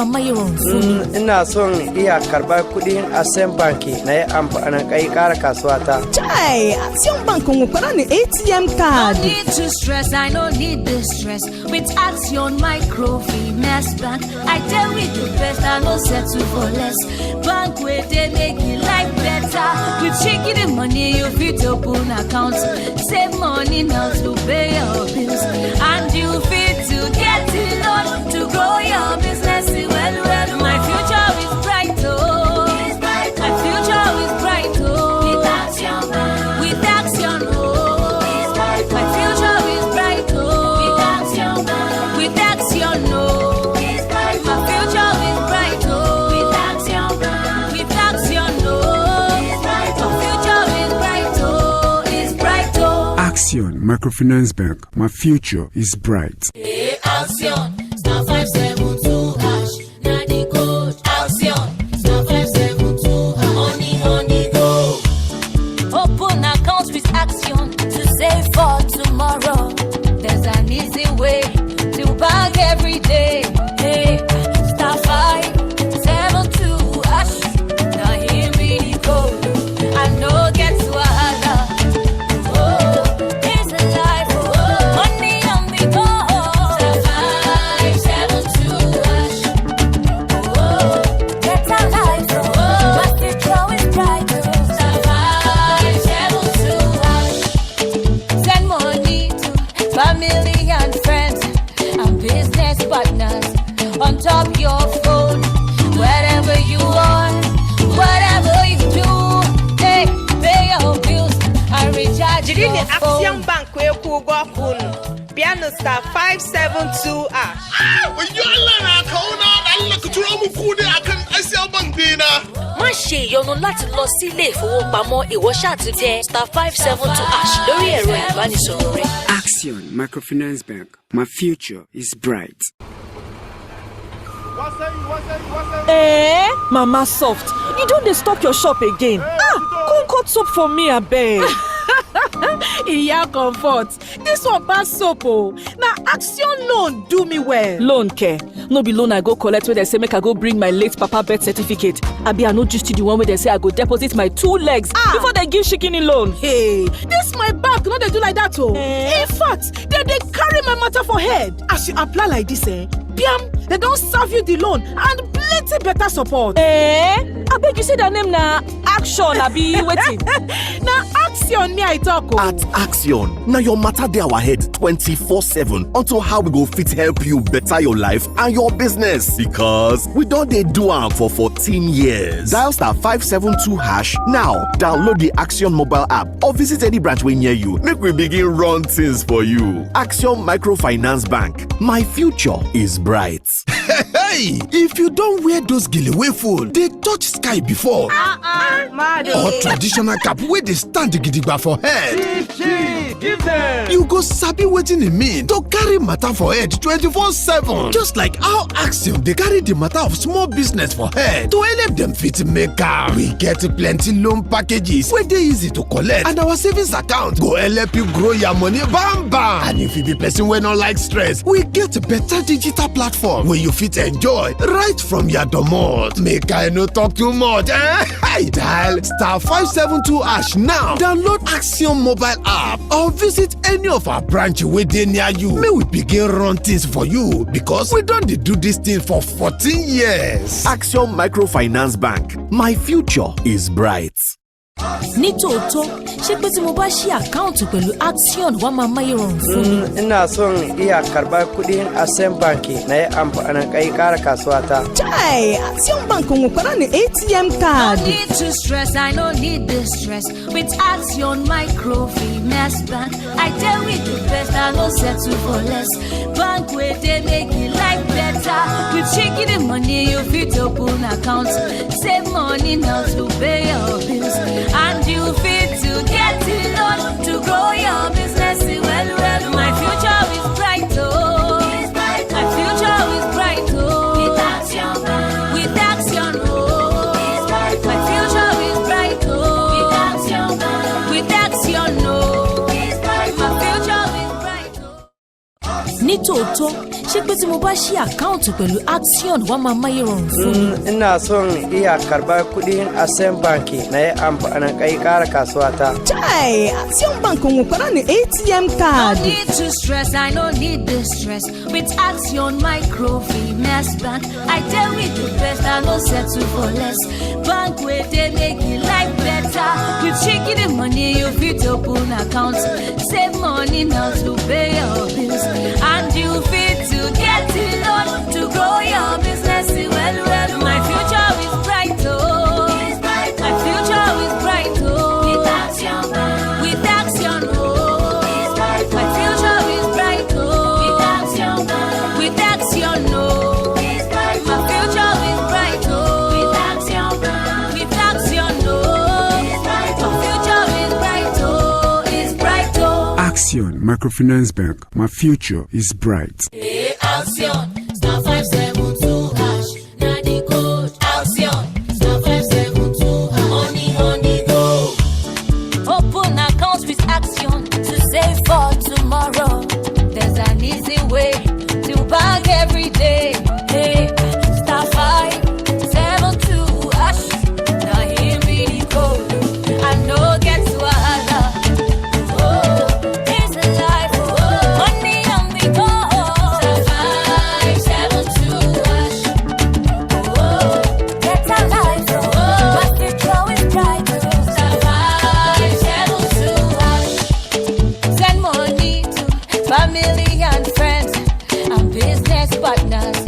Ina son iya karbar kudin Action Bank na yi amfani kai kara kasuwa ta. Chai, Action Bank ko para ni ATM card. No need to stress, I don't need the stress. With Action Microfinance Bank, I tell we the best, I no settle for less. Bank where they make it life better. With shaking the money, you fit open account. Save money now to pay your bills, and you fit to get it on to grow your business. Well, my future is bright, oh. My future is bright, oh. With Action Bank. With Action, oh. My future is bright, oh. With Action Bank. With Action, oh. My future is bright, oh. With Action Bank. With Action, oh. My future is bright, oh. Is bright, oh. Action Microfinance Bank. My future is bright. Hey, Action. Star 572. Open accounts with Action to save for tomorrow. There's an easy way to bag every day. Hey, star 572 hash. Now here we go. I know get wahala. Oh, it's a life. Oh, money on the go. Star 572 hash. Oh, get a life. Oh, my future is bright. Family and friends and business partners on top your phone. Wherever you are, whatever you do, hey, pay your bills and recharge your phone. Action Bank we ku go kun. Piano star 572 ash. Má ṣe ìyọnu láti lọ sí ilé ìfowópamọ́ ìwọ ṣáà ti tẹ star 572 hash lórí ẹ̀rọ ìbánisọ̀rọ̀ rẹ. Action Microfinance Bank. My future is bright. Mama Soft, you don't dey stock your shop again. Come cut soap for me, abeg. Iya comfort. This one pass soap oh. Na Action loan do me well. Loan care. No be loan I go collect where they say make I go bring my late papa birth certificate. Abi I no just the one where they say I go deposit my 2 legs before they give shikini loan. Hey, this my bank no dey do like that oh. In fact, they carry my matter for head. As you apply like this Piam, they don't serve you the loan and plenty better support. Abeg you say that name na Action abi waiting. Na Action me I talk oh. At Action, now your matter dey our head 24/7 until how we go fit help you better your life and your business, because we don dey do am for 14 years. Dial star 572 hash now. Download the Action mobile app or visit any branch wey near you. Make we begin run things for you. Action Microfinance Bank. My future is bright. Hey, if you don't wear those gele wey full, they touch sky before. Or traditional cap wey dey stand gidigba for head. Give them. You go sabi wetin e mean to carry matter for head 24/7. Just like how Action dey carry the matter of small business for head to help them fit make am. We get plenty loan packages wey dey easy to collect, and our savings account go help you grow your money bam bam. And if you be person wey no like stress, we get better digital platform wey you fit enjoy right from your domot. Make I no talk too much. Dial star 572 hash now. Download Action mobile app or visit any of our branch wey dey near you. May we begin run things for you, because we don dey do this thing for 14 years. Action Microfinance Bank. My future is bright. Nítòótọ́, ṣé pé tí mo bá ṣí àkáǹtì pẹ̀lú Action wá máa máyé rọrùn fún mi? Ina son iya karbar kudin Action Bank na yi amfani kai kara kasuwa ta. Chai, Action Bank ko para ni ATM card. No need to stress, I don't need the stress. With Action Microfinance Bank, I tell we the best, I no settle for less. Bank where they make it life better. With shaking the money, you fit open account. Save money now to pay your bills, and you fit to get it on to grow your business. Well, my future is bright, oh. My future is bright, oh. With Action Bank. With Action, oh. My future is bright, oh. With Action Bank. With Action, oh. My future is bright, oh. nítòótọ́ ṣé pé tí mo bá ṣí àkáǹtì pẹ̀lú Axion wá máa máyé rọrùn fún mi. Ina son iya karɓar kuɗin Access Bank na yi amfani kai ƙara kasuwa ta. Chai, Axion Bank will put on the ATM card. No need to stress, I no need the stress. With Axion Microfinance Bank, I tell with the best, I no settle for less. Bank where they make it life better. With shaking the money, you fit open accounts. Save money now to pay your bills. And you fit to get it loan to grow your business. Well, my future is bright, oh. My future is bright, oh. With Axion Bank. With Axion, oh. My future is bright, oh. With Axion Bank. With Axion, oh. My future is bright, oh. With Axion Bank. With Axion, oh. My future is bright, oh. Is bright, oh. Axion Microfinance Bank. My future is bright. Hey, Axion, star 572 hash. Na the code. Axion, star 572 hash. Money go. Open accounts with Axion to save for tomorrow. There's an easy way to bag every day. Hey, star 572 hash. Now here we go. I know get to wahala. Oh, it's a life. Oh, money on the go. Star 572 hash. Oh, get a life. Oh, my future is bright. Star 572 hash. Send money to family and friends and business partners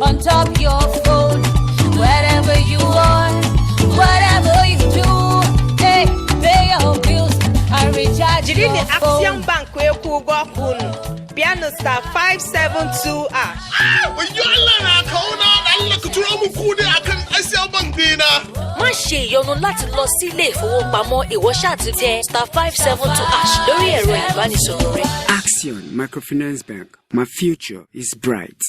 on top your phone. Wherever you are, whatever you do, hey, pay your bills and recharge Jiri ni your Axion phone. Bank we ku go kun. Piano star 572 hash. Má ṣe ìyọnu láti lọ sí ilé ìfowópamọ́ ìwọ ṣáà ti tẹ star 572 hash lórí ẹ̀rọ ìbánisọ̀rọ̀ rẹ. Axion Microfinance Bank. My future is bright.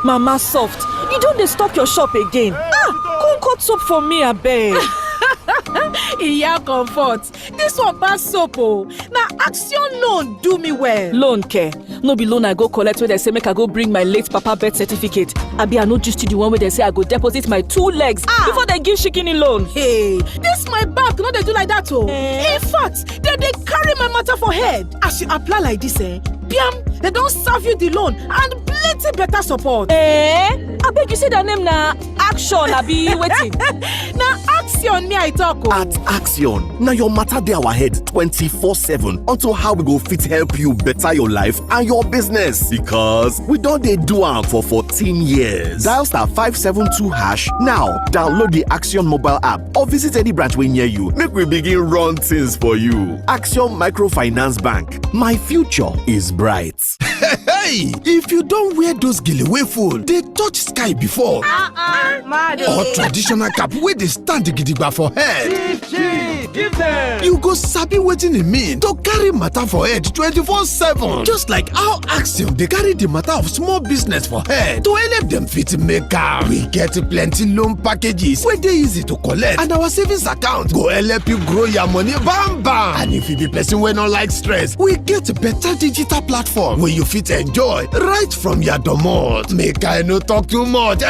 Mama soft, you don't dey stock your shop again. Come cut soap for me, abeg. Iya comfort. This one pass soap oh. Na Axion loan do me well. Loan care. No be loan I go collect where they say make I go bring my late papa birth certificate. Abi I no just the one where they say I go deposit my 2 legs before they give shikini loan. Hey, this my bank no dey do like that oh. In fact, they carry my matter for head. As you apply like this piam, they don't serve you the loan and plenty better support. Abeg you say that name na Action abi waiting. Na Axion me I talk oh. At Axion, now your matter dey our head 24/7 until how we go fit help you better your life and your business, because we don dey do am for 14 years. Dial star 572 hash now. Download the Axion mobile app or visit any branch wey near you. Make we begin run things for you. Axion Microfinance Bank. My future is bright. Hey, if you don't wear those giveaway full, they touch sky before. Or traditional cap where they stand gidigba for head. Give them. You go sabi wetin e mean to carry matter for head 24/7. Just like how Axiom they carry the matter of small business for head to help them fit make am. We get plenty loan packages where they easy to collect, and our savings account go help you grow your money bam bam. And if you be person wey no like stress, we get better digital platform where you fit enjoy right from your domot. Make I no talk too much.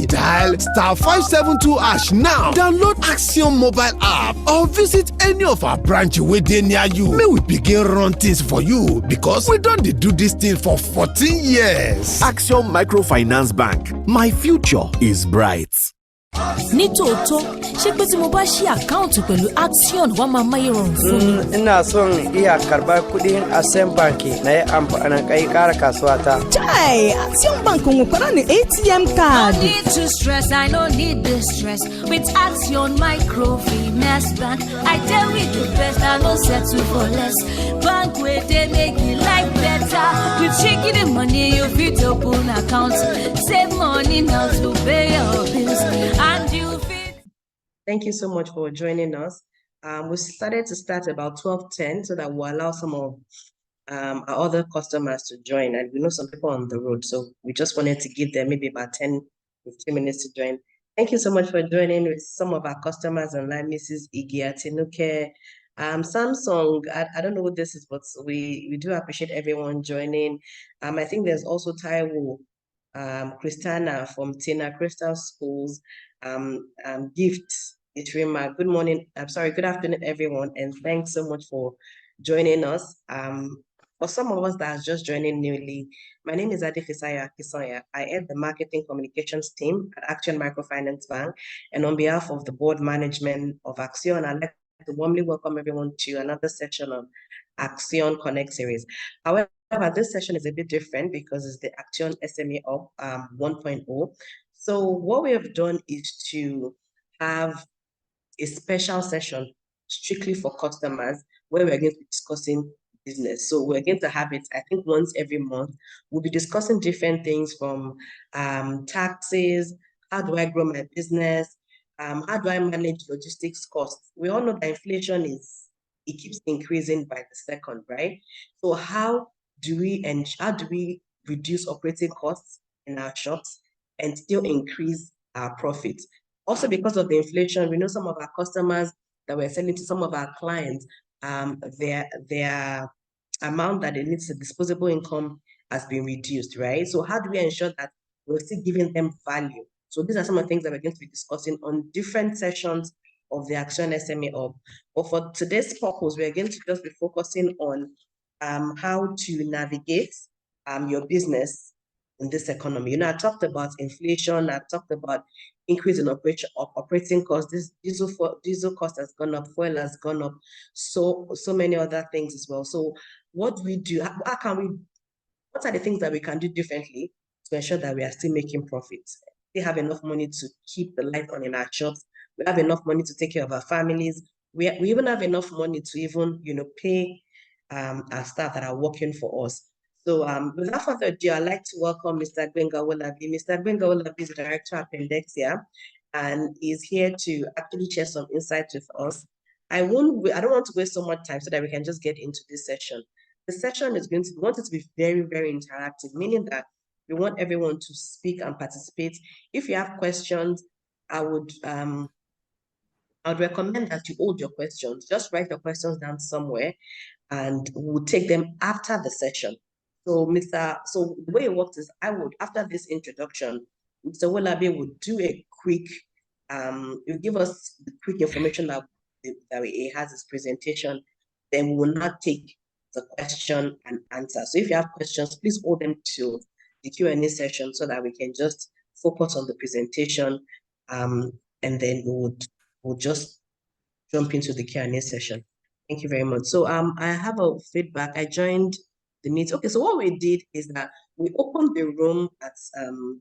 Dial star 572 hash now. Download Axiom mobile app or visit any of our branch wey dey near you. May we begin run things for you, because we don dey do this thing for 14 years. Axiom Microfinance Bank. My future is bright. Nítòótọ́ ṣé pé tí mo bá ṣí àkáǹtì pẹ̀lú Axion wá máa máyé rọrùn fún mi. Ina son iya karɓar kuɗin Access Bank na yi amfani kai ƙara kasuwa ta. Chai, Axion Bank will put on the ATM card. No need to stress, I no need the stress. With Axion Microfinance Bank, I tell with the best, I no settle for less. Bank where they make it life better. With shaking the money, you fit open accounts. Save money now to pay your bills. And you fit. Thank you so much for joining us. We started about 12:10 so that we'll allow some of our other customers to join. And we know some people on the road, so we just wanted to give them maybe about 10, 15 minutes to join. Thank you so much for joining with some of our customers online, Mrs. Igi Atinuke, Samsung, I don't know what this is, but we do appreciate everyone joining. I think there's also Taiwo, Christiana from Tina Crystal Schools, Gift, Itrima. Good morning. I'm sorry, good afternoon, everyone, and thanks so much for joining us. For some of us that are just joining newly, my name is Adefisaya Kisoya. I head the marketing communications team at Action Microfinance Bank, and on behalf of the board management of Action, I'd like to warmly welcome everyone to another session of Action Connect series. However, this session is a bit different because it's the Action SME Up 1.0. So what we have done is to have a special session strictly for customers where we're going to be discussing business. So we're going to have it, I think, once every month. We'll be discussing different things from taxes, how do I grow my business, how do I manage logistics costs? We all know that inflation it keeps increasing by the second, right? So how do we reduce operating costs in our shops and still increase our profits? Also, because of the inflation, we know some of our customers that we're selling to some of our clients, their amount that they need to disposable income has been reduced, right? So how do we ensure that we're still giving them value? So these are some of the things that we're going to be discussing on different sessions of the Action SME Hub. But for today's purpose, we're going to just be focusing on how to navigate your business in this economy. You know, I talked about inflation, I talked about increase in operating costs. This diesel cost has gone up, fuel has gone up, so many other things as well. So what do we do? What are the things that we can do differently to ensure that we are still making profits? We have enough money to keep the light on in our shops. We have enough money to take care of our families. We even have enough money to even, pay our staff that are working for us. So without further ado, I'd like to welcome Mr. Gbenga Owolabi. Mr. Gbenga Owolabi is the director at Pendexia and is here to actually share some insights with us. I don't want to waste so much time so that we can just get into this session. The session we want it to be very, very interactive, meaning that we want everyone to speak and participate. If you have questions, I would recommend that you hold your questions. Just write your questions down somewhere and we'll take them after the session. So the way it works is after this introduction, Mr. Owolabi would do a quick, he'll give us the quick information that he has his presentation, then we will not take the question and answer. So if you have questions, please hold them to the Q&A session so that we can just focus on the presentation, and then we'll just jump into the Q&A session. Thank you very much. So I have a feedback. I joined the meeting. Okay, so what we did is that we opened the room at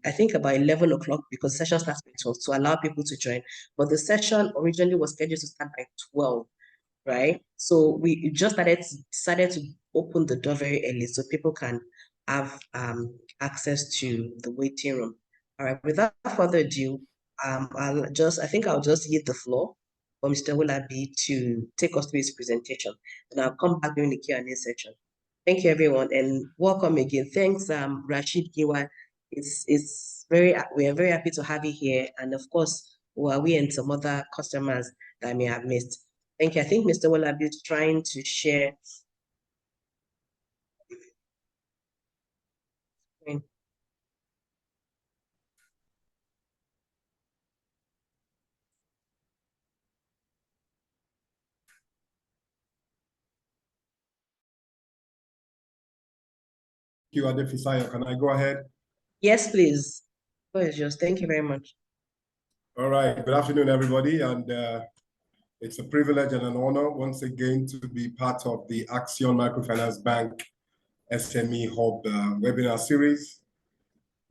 I think about 11 o'clock because the session starts by 12 to allow people to join. But the session originally was scheduled to start by 12, right? So we just decided to open the door very early so people can have access to the waiting room. All right, without further ado, I'll just yield the floor for Mr. Owolabi to take us through his presentation, and I'll come back during the Q&A section. Thank you, everyone, and welcome again. Thanks, Rashid Giwa. We are very happy to have you here, and of course, we and some other customers that I may have missed. Thank you. I think Mr. Owolabi is trying to share. You, Adefisaya. Can I go ahead? Yes, please. Go ahead, Josh. Thank you very much. All right. Good afternoon, everybody. And it's a privilege and an honor once again to be part of the Action Microfinance Bank SME Hub webinar series.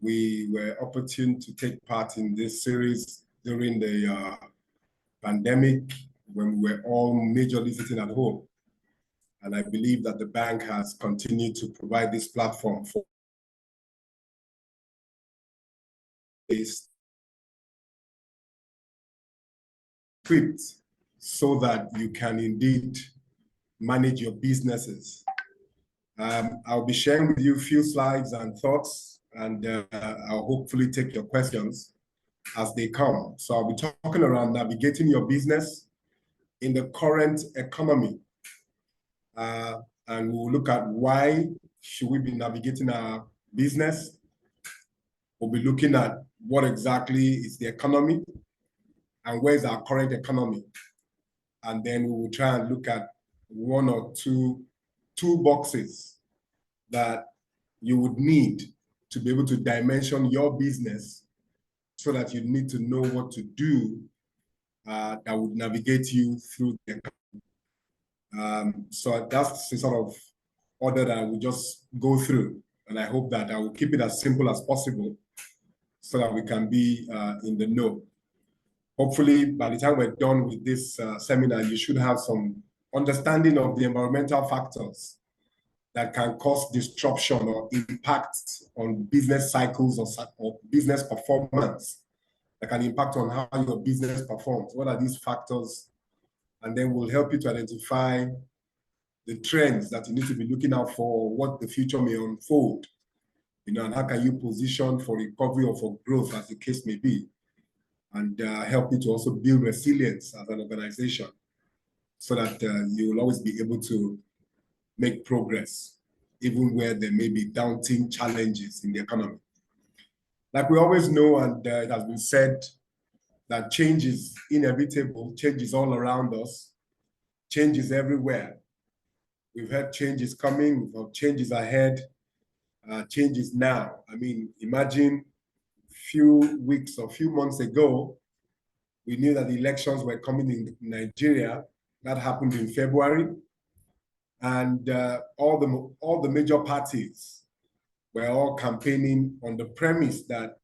We were opportune to take part in this series during the pandemic when we were all majorly sitting at home. And I believe that the bank has continued to provide this platform for script so that you can indeed manage your businesses. I'll be sharing with you a few slides and thoughts, and I'll hopefully take your questions as they come. So I'll be talking around navigating your business in the current economy. And we'll look at why should we be navigating our business. We'll be looking at what exactly is the economy and where's our current economy. And then we will try and look at one or two boxes that you would need to be able to dimension your business so that you need to know what to do that would navigate you through the economy. So that's the sort of order that I will just go through. And I hope that I will keep it as simple as possible so that we can be in the know. Hopefully, by the time we're done with this seminar, you should have some understanding of the environmental factors that can cause disruption or impact on business cycles or business performance, that can impact on how your business performs. What are these factors? And then we'll help you to identify the trends that you need to be looking out for, what the future may unfold, and how can you position for recovery or for growth, as the case may be, and help you to also build resilience as an organization so that you will always be able to make progress, even where there may be daunting challenges in the economy. Like we always know, and it has been said, that change is inevitable, change is all around us, change is everywhere. We've had changes coming, we've had changes ahead, changes now. I mean, imagine a few weeks or a few months ago, we knew that the elections were coming in Nigeria. That happened in February. And all the major parties were all campaigning on the premise that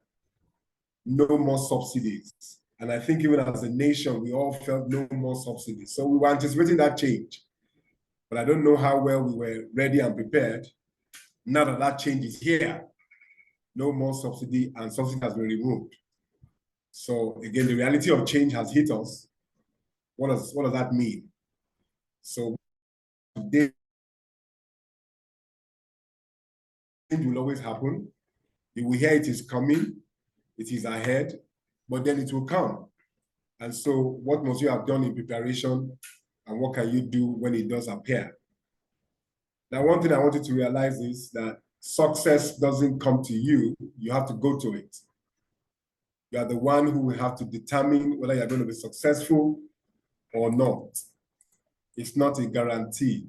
no more subsidies. And I think even as a nation, we all felt no more subsidies. So we were anticipating that change. But I don't know how well we were ready and prepared. Now that that change is here, no more subsidy, and subsidy has been removed. So again, the reality of change has hit us. What does that mean? So today, change will always happen. You will hear it is coming, it is ahead, but then it will come. And so what must you have done in preparation, and what can you do when it does appear? Now, one thing I want you to realize is that success doesn't come to you, you have to go to it. You are the one who will have to determine whether you're going to be successful or not. It's not a guarantee.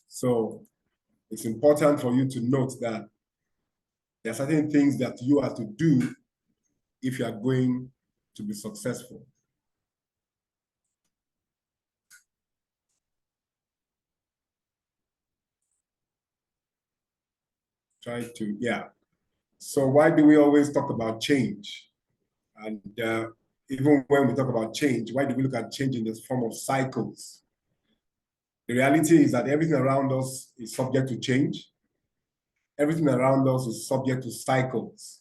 So it's important for you to note that there are certain things that you have to do if you are going to be successful. So why do we always talk about change? And even when we talk about change, why do we look at change in the form of cycles? The reality is that everything around us is subject to change. Everything around us is subject to cycles.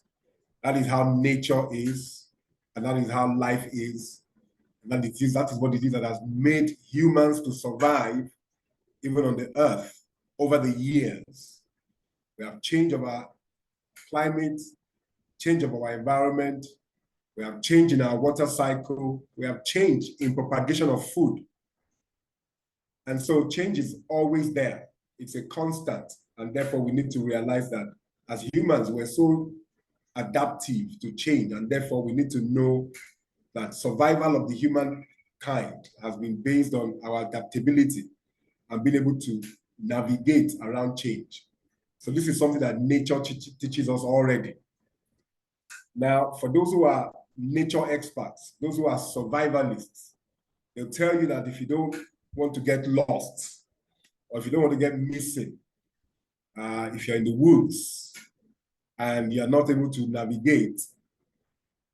That is how nature is, and that is how life is. And that is what it is that has made humans to survive even on the earth over the years. We have change of our climate, change of our environment, we have change in our water cycle, we have change in propagation of food. And so change is always there. It's a constant. And therefore we need to realize that as humans, we're so adaptive to change. And therefore we need to know that survival of the human kind has been based on our adaptability and being able to navigate around change. So this is something that nature teaches us already. Now, for those who are nature experts, those who are survivalists, they'll tell you that if you don't want to get lost, or if you don't want to get missing, if you're in the woods and you're not able to navigate,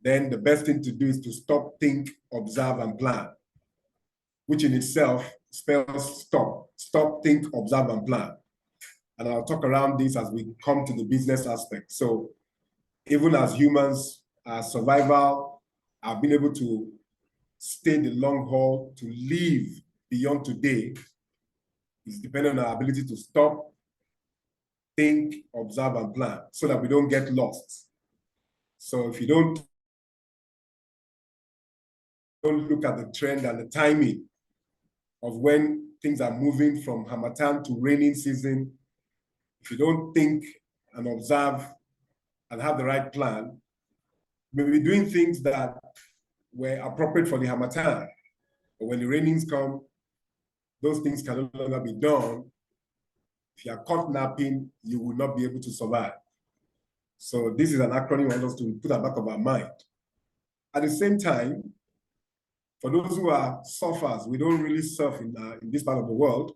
then the best thing to do is to stop, think, observe, and plan, which in itself spells stop. Stop, think, observe, and plan. And I'll talk around this as we come to the business aspect. So even as humans, our survival, our being able to stay the long haul, to live beyond today, is dependent on our ability to stop, think, observe, and plan so that we don't get lost. So if you don't don't look at the trend and the timing of when things are moving from harmattan to raining season, if you don't think and observe and have the right plan, we'll be doing things that were appropriate for the harmattan. But when the rainings come, those things can no longer be done. If you are caught napping, you will not be able to survive. So this is an acronym I want us to put at the back of our mind. At the same time, for those who are surfers, we don't really surf in this part of the world.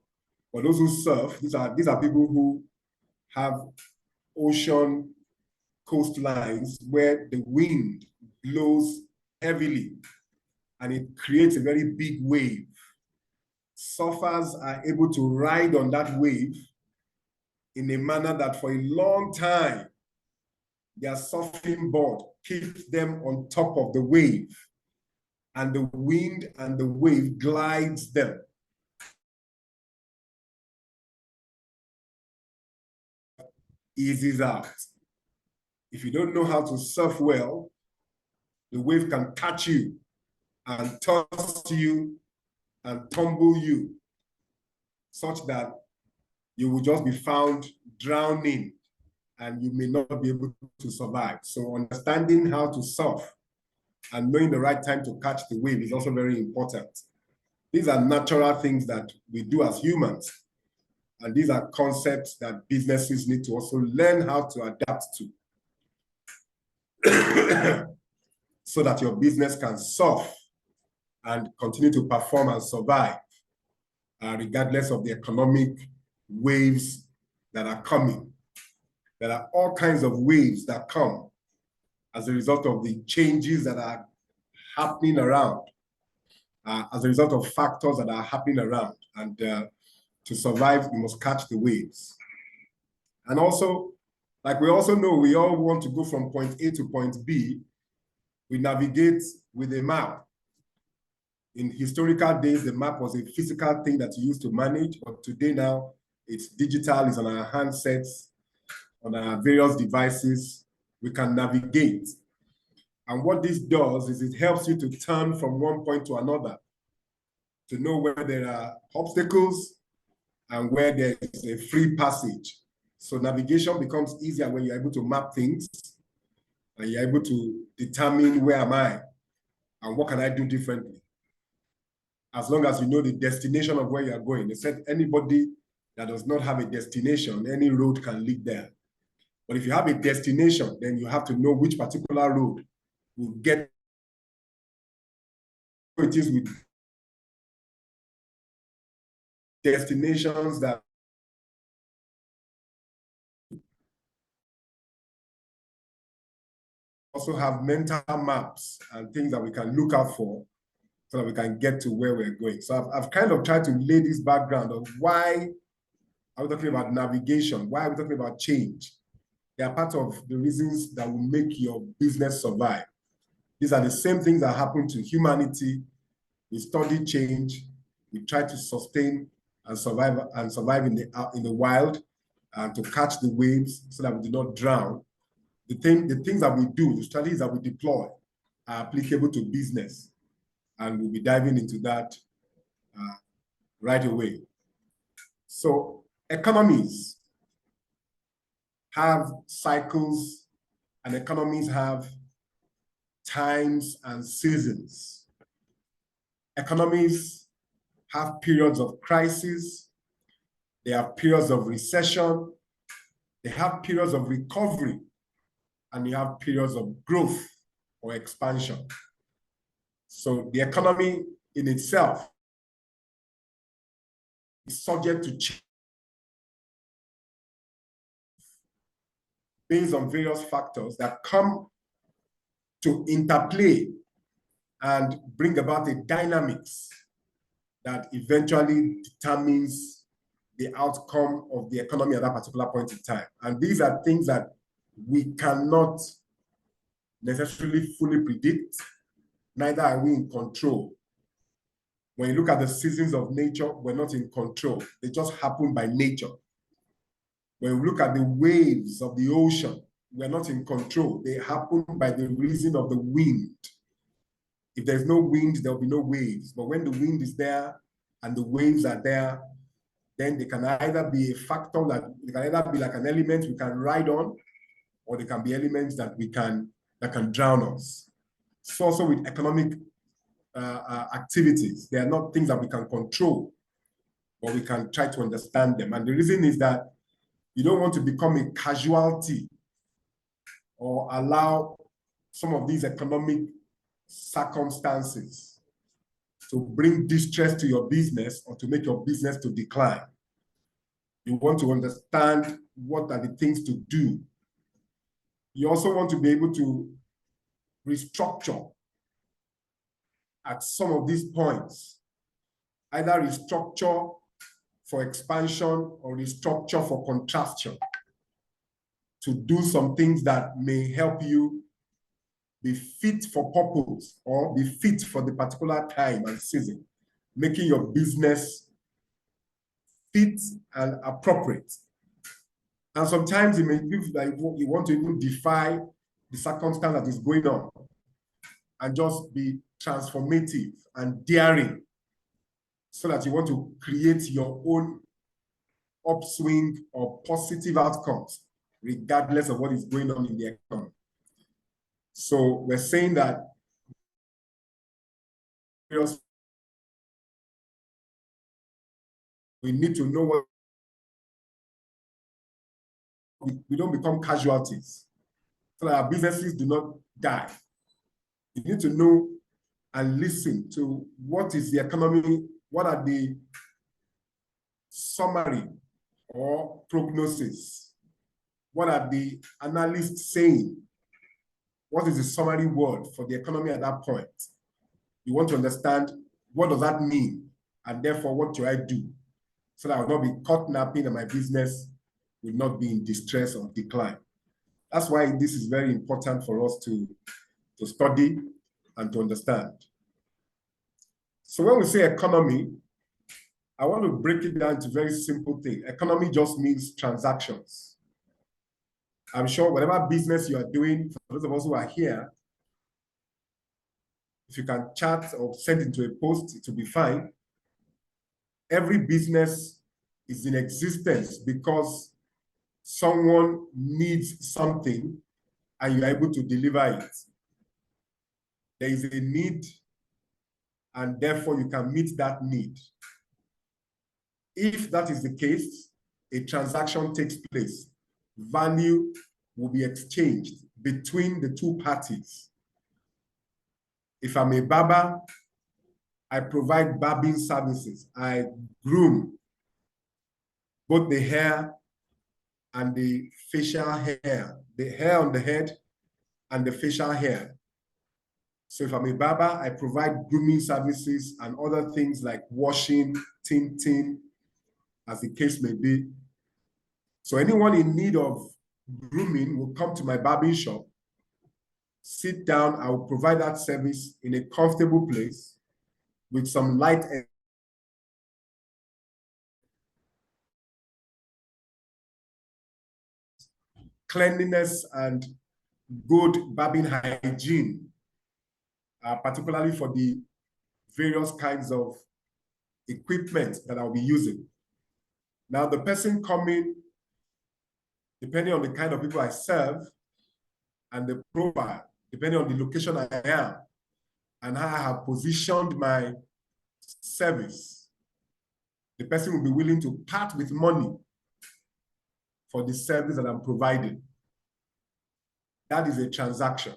For those who surf, these are people who have ocean coastlines where the wind blows heavily and it creates a very big wave. Surfers are able to ride on that wave in a manner that for a long time, their surfing board keeps them on top of the wave, and the wind and the wave glides them. Eases out. If you don't know how to surf well, the wave can catch you and toss you and tumble you, such that you will just be found drowning and you may not be able to survive. So understanding how to surf and knowing the right time to catch the wave is also very important. These are natural things that we do as humans. And these are concepts that businesses need to also learn how to adapt to so that your business can surf and continue to perform and survive, regardless of the economic waves that are coming. There are all kinds of waves that come as a result of the changes that are happening around, as a result of factors that are happening around. And to survive, you must catch the waves. And also, like we also know, we all want to go from point A to point B. We navigate with a map. In historical days, the map was a physical thing that you used to manage, but today now, it's digital, it's on our handsets, on our various devices. We can navigate. And what this does is it helps you to turn from one point to another, to know where there are obstacles and where there is a free passage. So navigation becomes easier when you're able to map things and you're able to determine where am I and what can I do differently. As long as you know the destination of where you're going. They said anybody that does not have a destination, any road can lead there. But if you have a destination, then you have to know which particular road will get. It is with destinations that also have mental maps and things that we can look out for so that we can get to where we're going. So I've kind of tried to lay this background of why are we talking about navigation? Why are we talking about change? They are part of the reasons that will make your business survive. These are the same things that happen to humanity. We study change. We try to sustain and survive in the wild and to catch the waves so that we do not drown. The things that we do, the strategies that we deploy are applicable to business. And we'll be diving into that right away. So economies have cycles and economies have times and seasons. Economies have periods of crisis. They have periods of recession. They have periods of recovery. And you have periods of growth or expansion. So the economy in itself is subject to change based on various factors that come to interplay and bring about the dynamics that eventually determines the outcome of the economy at that particular point in time. And these are things that we cannot necessarily fully predict, neither are we in control. When you look at the seasons of nature, we're not in control. They just happen by nature. When we look at the waves of the ocean, we're not in control. They happen by the reason of the wind If there's no wind, there'll be no waves. But when the wind is there and the waves are there, then they can either be a factor they can either be like an element we can ride on, or they can be elements that can drown us. So also with economic activities, they are not things that we can control, but we can try to understand them. And the reason is that you don't want to become a casualty or allow some of these economic circumstances to bring distress to your business or to make your business to decline. You want to understand what are the things to do. You also want to be able to restructure at some of these points, either restructure for expansion or restructure for contraction, to do some things that may help you be fit for purpose or be fit for the particular time and season, making your business fit and appropriate. And sometimes it may feel like you want to even defy the circumstance that is going on and just be transformative and daring, so that you want to create your own upswing or positive outcomes, regardless of what is going on in the economy. So we're saying that we need to know what we don't become casualties, so that our businesses do not die. You need to know and listen to what is the economy, what are the summary or prognosis, what are the analysts saying, what is the summary word for the economy at that point. You want to understand what does that mean, and therefore what do I do so that I will not be caught napping and my business will not be in distress or decline. That's why this is very important for us to study and to understand. So when we say economy, I want to break it down to a very simple thing. Economy just means transactions. I'm sure whatever business you are doing, for those of us who are here, if you can chat or send it to a post, it will be fine. Every business is in existence because someone needs something and you're able to deliver it. There is a need, and therefore you can meet that need. If that is the case, a transaction takes place. Value will be exchanged between the two parties. If I'm a barber, I provide barbing services. I groom both the hair and the facial hair, the hair on the head and the facial hair. So if I'm a barber, I provide grooming services and other things like washing, tinting, as the case may be. So anyone in need of grooming will come to my barbing shop, sit down, I will provide that service in a comfortable place with some light cleanliness and good barbing hygiene, particularly for the various kinds of equipment that I'll be using. Now, the person coming, depending on the kind of people I serve and the profile, depending on the location I am and how I have positioned my service, the person will be willing to part with money for the service that I'm providing. That is a transaction.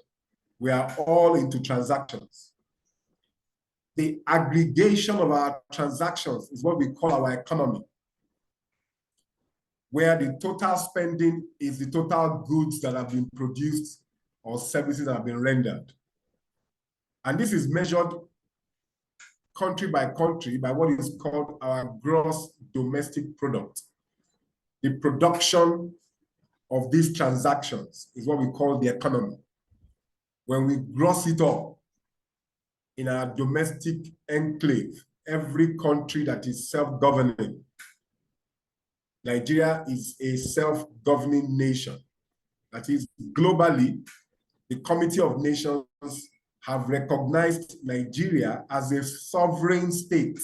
We are all into transactions. The aggregation of our transactions is what we call our economy, where the total spending is the total goods that have been produced or services that have been rendered. And this is measured country by country by what is called our gross domestic product. The production of these transactions is what we call the economy. When we gross it up in our domestic enclave, every country that is self-governing, Nigeria is a self-governing nation. That is, globally, the Committee of Nations have recognized Nigeria as a sovereign state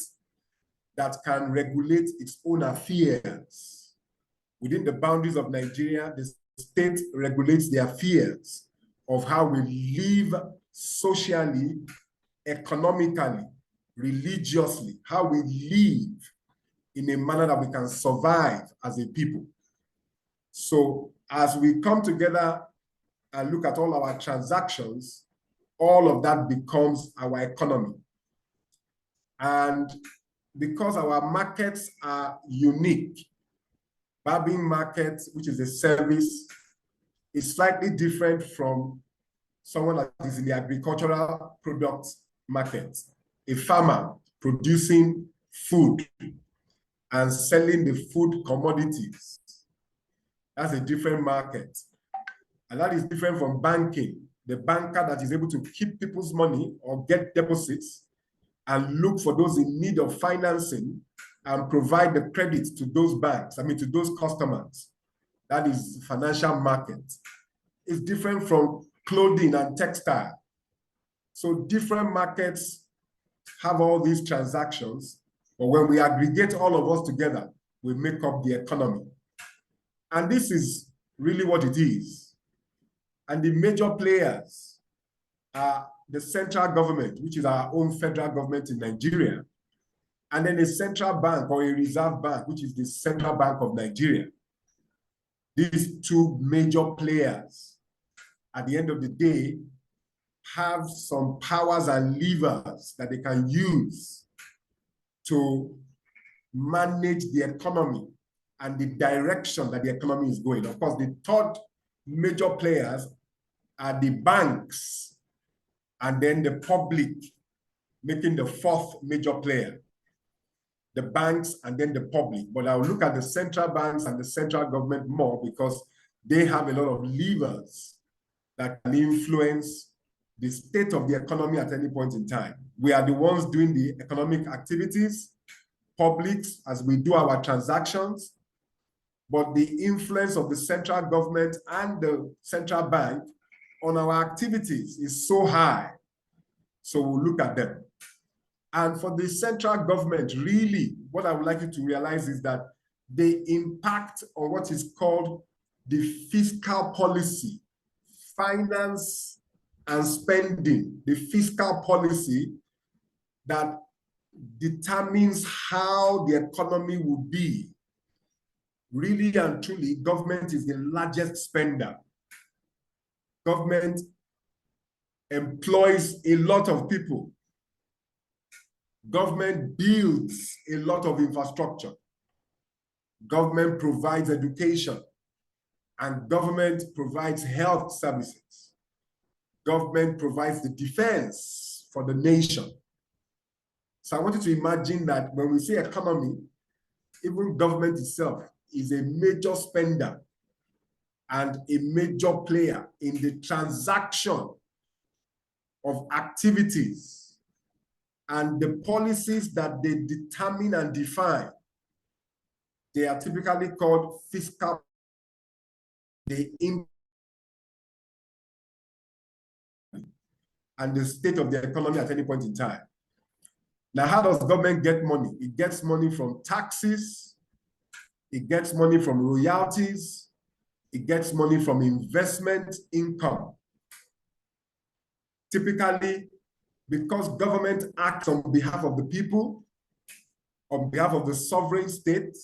that can regulate its own affairs. Within the boundaries of Nigeria, the state regulates the affairs of how we live socially, economically, religiously, how we live in a manner that we can survive as a people. So as we come together and look at all our transactions, all of that becomes our economy. And because our markets are unique, barbing market, which is a service, is slightly different from someone that is in the agricultural products market. A farmer producing food and selling the food commodities. That's a different market. And that is different from banking. The banker that is able to keep people's money or get deposits and look for those in need of financing and provide the credit to those banks, to those customers. That is financial market. It's different from clothing and textile. So different markets have all these transactions, but when we aggregate all of us together, we make up the economy. And this is really what it is. And the major players are the central government, which is our own federal government in Nigeria, and then a central bank or a reserve bank, which is the Central Bank of Nigeria. These two major players, at the end of the day, have some powers and levers that they can use to manage the economy and the direction that the economy is going. Of course, the third major players are the banks, and then the public, making the fourth major player. The banks and then the public. But I'll look at the central banks and the central government more because they have a lot of levers that can influence the state of the economy at any point in time. We are the ones doing the economic activities, publics, as we do our transactions, but the influence of the central government and the central bank on our activities is so high. So we'll look at them. And for the central government, really, what I would like you to realize is that they impact on what is called the fiscal policy, finance and spending, the fiscal policy that determines how the economy will be. Really and truly, government is the largest spender. Government employs a lot of people. Government builds a lot of infrastructure. Government provides education, and government provides health services. Government provides the defense for the nation. So I want you to imagine that when we say economy, even government itself is a major spender and a major player in the transaction of activities and the policies that they determine and define. They are typically called fiscal. And the state of the economy at any point in time. Now, how does government get money? It gets money from taxes, it gets money from royalties, it gets money from investment income. Typically, because government acts on behalf of the people, on behalf of the sovereign state,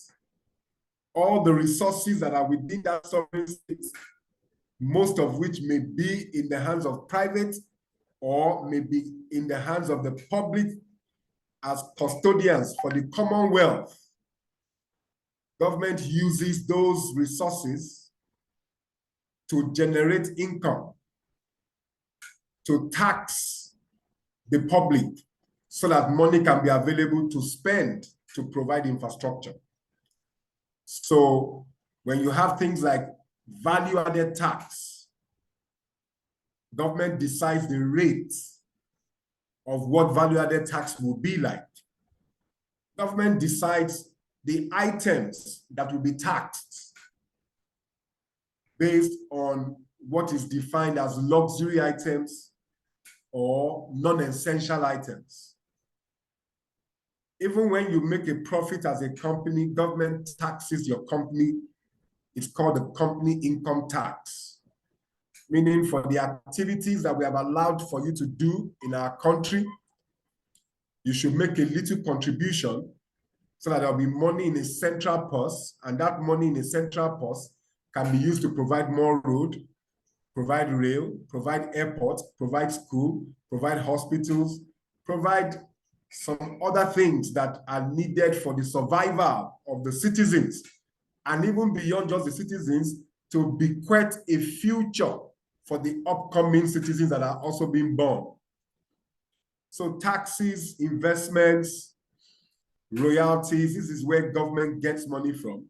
all the resources that are within that sovereign state, most of which may be in the hands of private or may be in the hands of the public as custodians for the commonwealth. Government uses those resources to generate income, to tax the public so that money can be available to spend to provide infrastructure. So when you have things like value-added tax, government decides the rate of what value-added tax will be like. Government decides the items that will be taxed based on what is defined as luxury items or non-essential items. Even when you make a profit as a company, government taxes your company. It's called the company income tax, meaning for the activities that we have allowed for you to do in our country, you should make a little contribution so that there'll be money in a central purse, and that money in a central purse can be used to provide more road, provide rail, provide airport, provide school, provide hospitals, provide some other things that are needed for the survival of the citizens, and even beyond just the citizens, to bequeath a future for the upcoming citizens that are also being born. So taxes, investments, royalties, this is where government gets money from,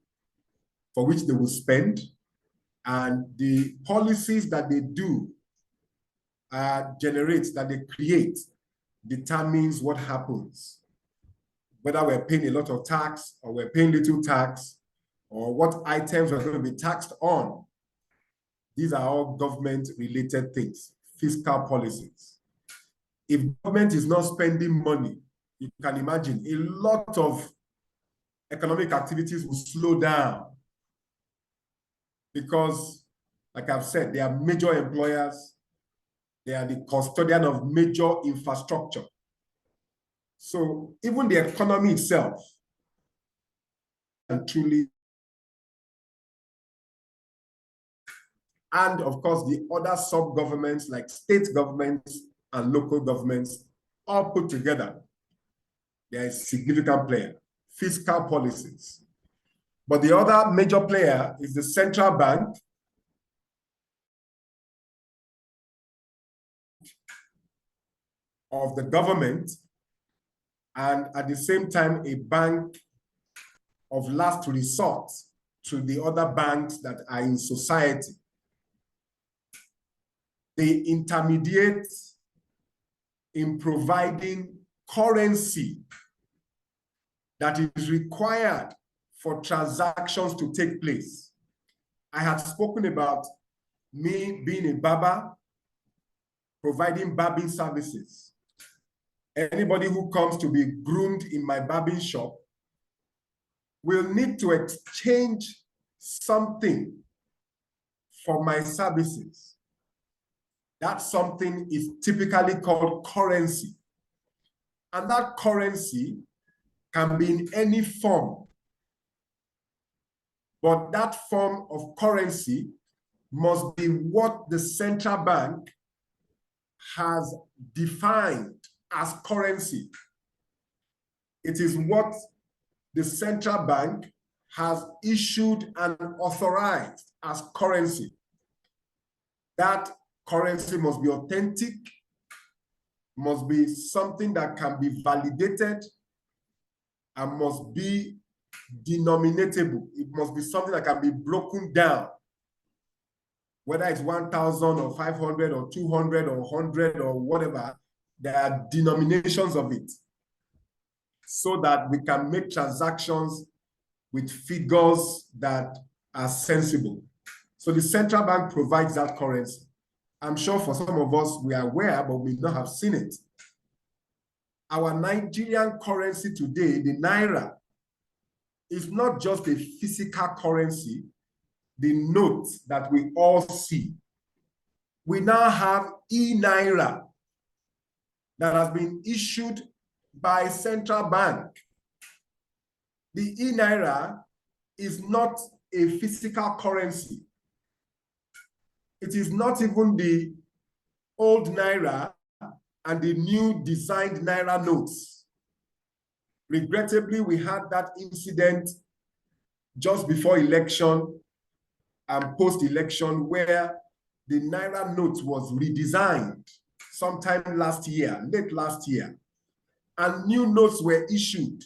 for which they will spend. And the policies that they do generate, that they create, determines what happens. Whether we're paying a lot of tax or we're paying little tax, or what items are going to be taxed on. These are all government-related things, fiscal policies. If government is not spending money, you can imagine a lot of economic activities will slow down, because, like I've said, they are major employers. They are the custodian of major infrastructure. So even the economy itself, and truly, and of course, the other sub-governments like state governments and local governments, all put together, there is a significant player, fiscal policies. But the other major player is the central bank, of the government, and at the same time, a bank of last resort to the other banks that are in society. They intermediate in providing currency that is required for transactions to take place. I had spoken about me being a barber, providing barbing services. Anybody who comes to be groomed in my barbing shop will need to exchange something for my services. That something is typically called currency. And that currency can be in any form. But that form of currency must be what the central bank has defined as currency. It is what the central bank has issued and authorized as currency. That currency must be authentic, must be something that can be validated, and must be denominatable. It must be something that can be broken down, whether it's 1,000 or 500 or 200 or 100 or whatever. There are denominations of it, so that we can make transactions with figures that are sensible. So the central bank provides that currency. I'm sure for some of us, we are aware, but we may not have seen it. Our Nigerian currency today, the Naira, is not just a physical currency, the note that we all see. We now have e-Naira that has been issued by central bank. The e-Naira is not a physical currency. It is not even the old Naira and the new designed Naira notes. Regrettably, we had that incident just before election and post-election where the Naira note was redesigned sometime last year, late last year, and new notes were issued.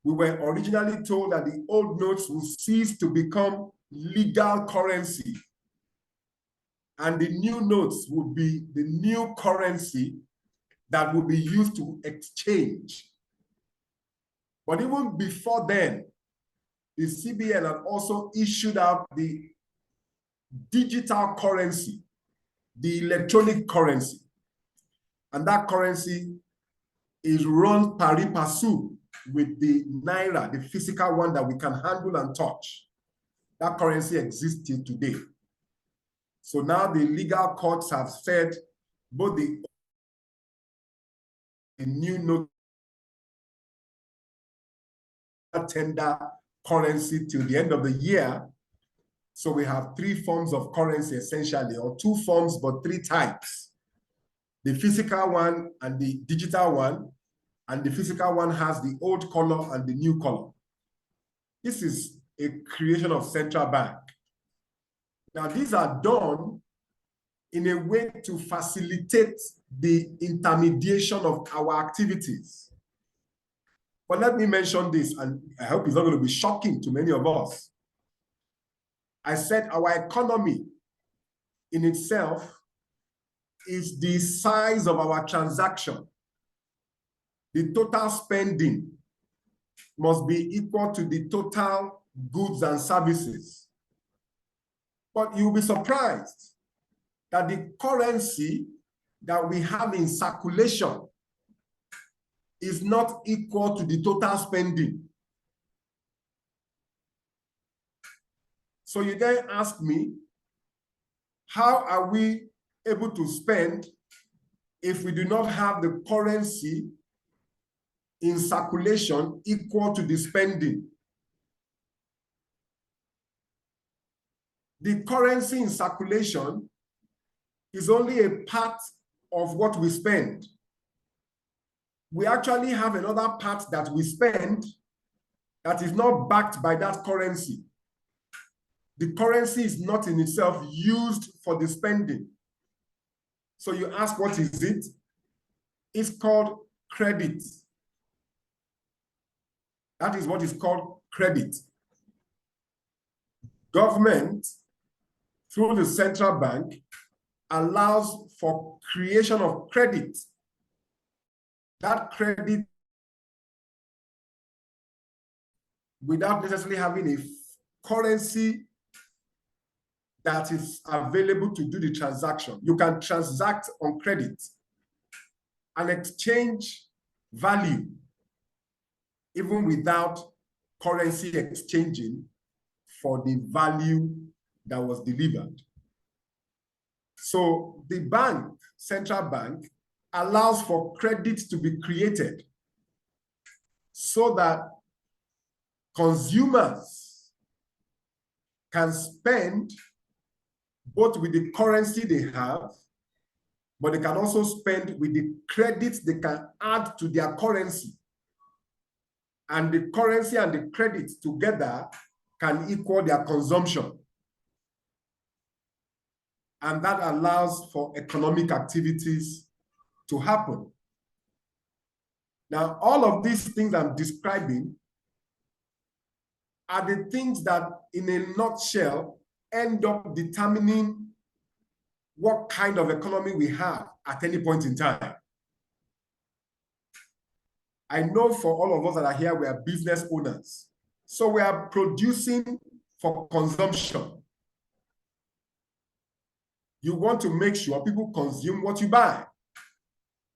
We were originally told that the old notes will cease to become legal currency, and the new notes would be the new currency that will be used to exchange. But even before then, the CBN had also issued out the digital currency the electronic currency. And that currency is run pari passu with the naira, the physical one that we can handle and touch. That currency exists till today. So now the legal courts have said both the new note tender currency till the end of the year. So we have 3 forms of currency essentially, or 2 forms, but 3 types. The physical one and the digital one, and the physical one has the old color and the new color. This is a creation of central bank. Now, these are done in a way to facilitate the intermediation of our activities. But let me mention this, and I hope it's not going to be shocking to many of us. I said our economy in itself is the size of our transaction. The total spending must be equal to the total goods and services. But you'll be surprised that the currency that we have in circulation is not equal to the total spending. So you then ask me, how are we able to spend if we do not have the currency in circulation equal to the spending? The currency in circulation is only a part of what we spend. We actually have another part that we spend that is not backed by that currency. The currency is not in itself used for the spending. So you ask, what is it? It's called credit. That is what is called credit. Government, through the central bank, allows for creation of credit. That credit, without necessarily having a currency that is available to do the transaction. You can transact on credit and exchange value even without currency exchanging for the value that was delivered. So the bank, central bank, allows for credit to be created so that consumers can spend both with the currency they have, but they can also spend with the credit they can add to their currency. And the currency and the credit together can equal their consumption. And that allows for economic activities to happen. Now, all of these things I'm describing are the things that, in a nutshell, end up determining what kind of economy we have at any point in time. I know for all of us that are here, we are business owners. So we are producing for consumption. You want to make sure people consume what you buy.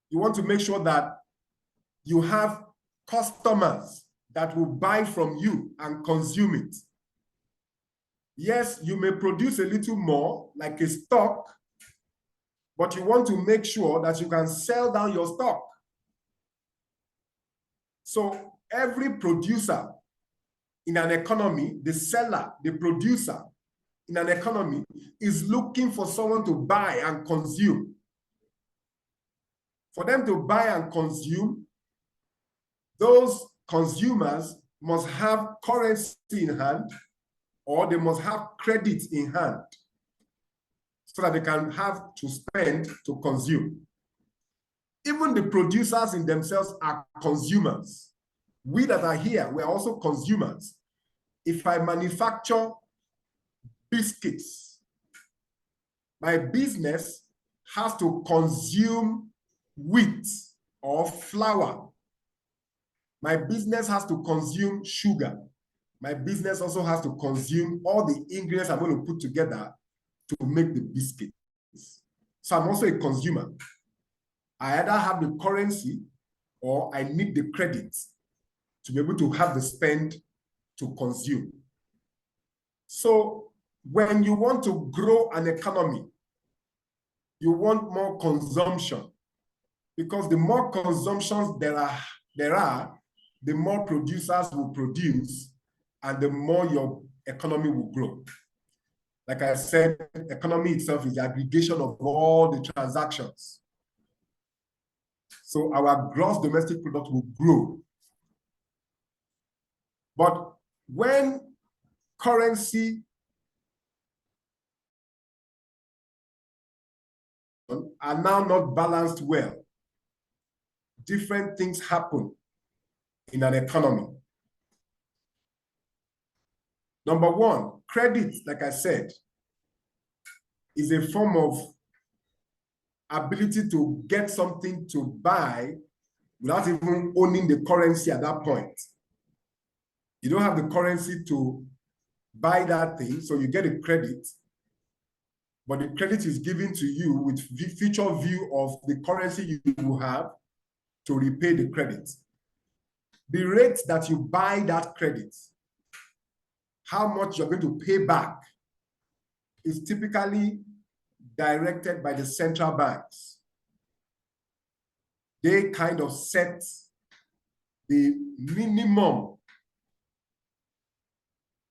You want to make sure that you have customers that will buy from you and consume it. Yes, you may produce a little more, like a stock, but you want to make sure that you can sell down your stock. So every producer in an economy, the seller, the producer in an economy is looking for someone to buy and consume. For them to buy and consume, those consumers must have currency in hand, or they must have credit in hand so that they can have to spend to consume. Even the producers in themselves are consumers. We that are here, we are also consumers. If I manufacture biscuits, my business has to consume wheat or flour. My business has to consume sugar. My business also has to consume all the ingredients I'm going to put together to make the biscuits. So I'm also a consumer. I either have the currency or I need the credit to be able to have the spend to consume. So when you want to grow an economy, you want more consumption, because the more consumptions there are, the more producers will produce and the more your economy will grow. Like I said, economy itself is the aggregation of all the transactions. So our gross domestic product will grow. But when currency are now not balanced well, different things happen in an economy. Number one, credit, like I said, is a form of ability to get something to buy without even owning the currency at that point. You don't have the currency to buy that thing, so you get a credit, but the credit is given to you with future view of the currency you will have to repay the credit. The rate that you buy that credit, how much you're going to pay back, is typically directed by the central banks. They kind of set the minimum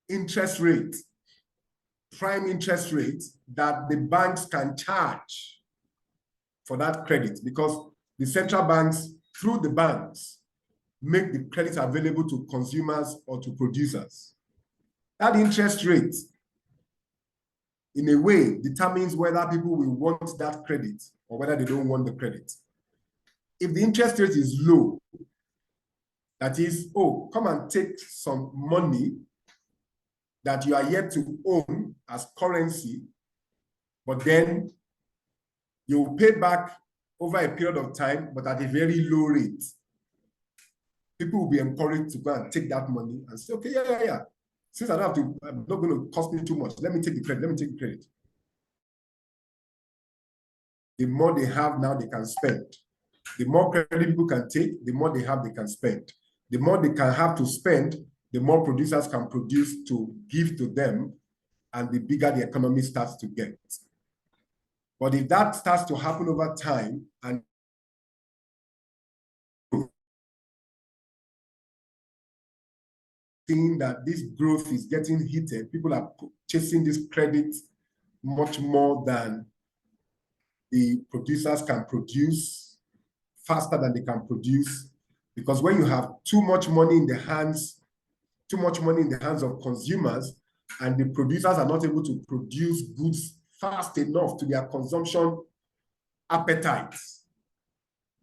interest rate, prime interest rate, that the banks can charge for that credit, because the central banks, through the banks, make the credit available to consumers or to producers. That interest rate, in a way, determines whether people will want that credit or whether they don't want the credit. If the interest rate is low, that is, oh, come and take some money that you are yet to own as currency, but then you pay back over a period of time, but at a very low rate. People will be encouraged to go and take that money and say, okay, yeah. Since I don't have to, I'm not going to cost me too much. Let me take the credit. The more they have now, they can spend. The more credit people can take, the more they have, they can spend. The more they can have to spend, the more producers can produce to give to them, and the bigger the economy starts to get. But if that starts to happen over time, and seeing that this growth is getting heated, people are chasing this credit much more than the producers can produce, faster than they can produce. Because when you have too much money in the hands of consumers, and the producers are not able to produce goods fast enough to their consumption appetites,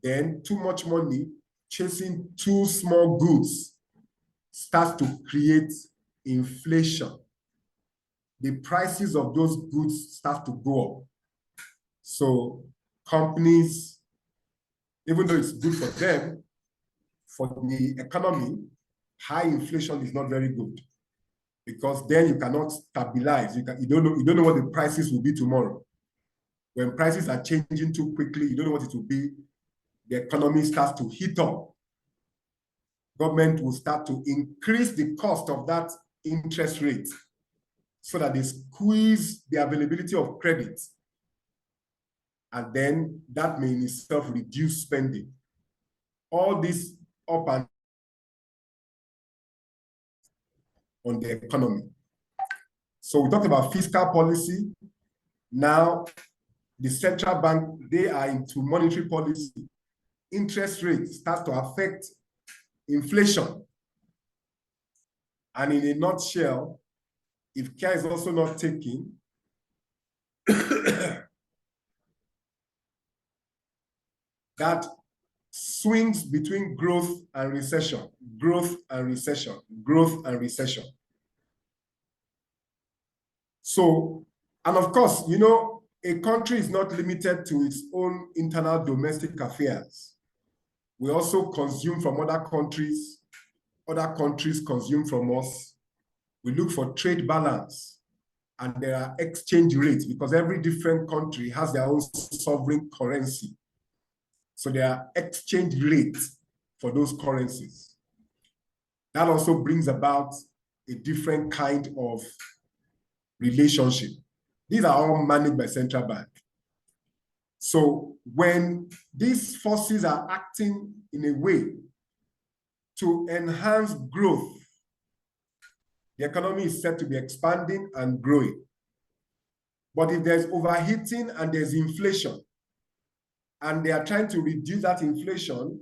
then too much money chasing too small goods starts to create inflation. The prices of those goods start to go up. So companies, even though it's good for them, for the economy, high inflation is not very good, because then you cannot stabilize. You don't know what the prices will be tomorrow. When prices are changing too quickly, you don't know what it will be. The economy starts to heat up. Government will start to increase the cost of that interest rate so that they squeeze the availability of credit. And then that may in itself reduce spending. All this up and on the economy. So we talked about fiscal policy. Now, the central bank, they are into monetary policy. Interest rates start to affect inflation. And in a nutshell, if care is also not taken, that swings between growth and recession, growth and recession, growth and recession. So, and of course, you know, a country is not limited to its own internal domestic affairs. We also consume from other countries consume from us. We look for trade balance. and there are exchange rates because every different country has their own sovereign currency. So there are exchange rates for those currencies. That also brings about a different kind of relationship. These are all managed by central bank. So when these forces are acting in a way to enhance growth, the economy is said to be expanding and growing. But if there's overheating and there's inflation, and they are trying to reduce that inflation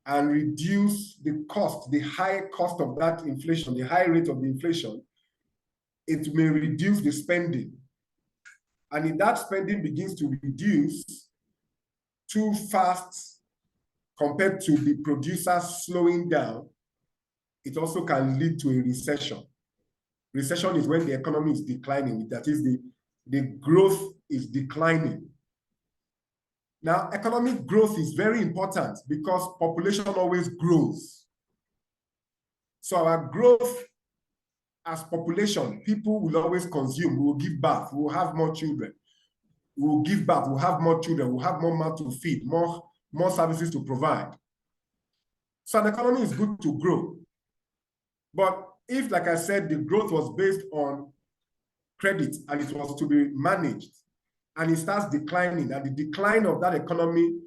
and reduce the cost, the high cost of that inflation, the high rate of the inflation, it may reduce the spending. And if that spending begins to reduce too fast compared to the producers slowing down, it also can lead to a recession. Recession is when the economy is declining, that is, the growth is declining. Now, economic growth is very important because population always grows. So our growth as population, people will always consume, we will give birth, we will have more children. We will give birth, we'll have more children, we'll have more mouth to feed, more services to provide. So an economy is good to grow. But if, like I said, the growth was based on credit and it was to be managed, and it starts declining, and the decline of that economy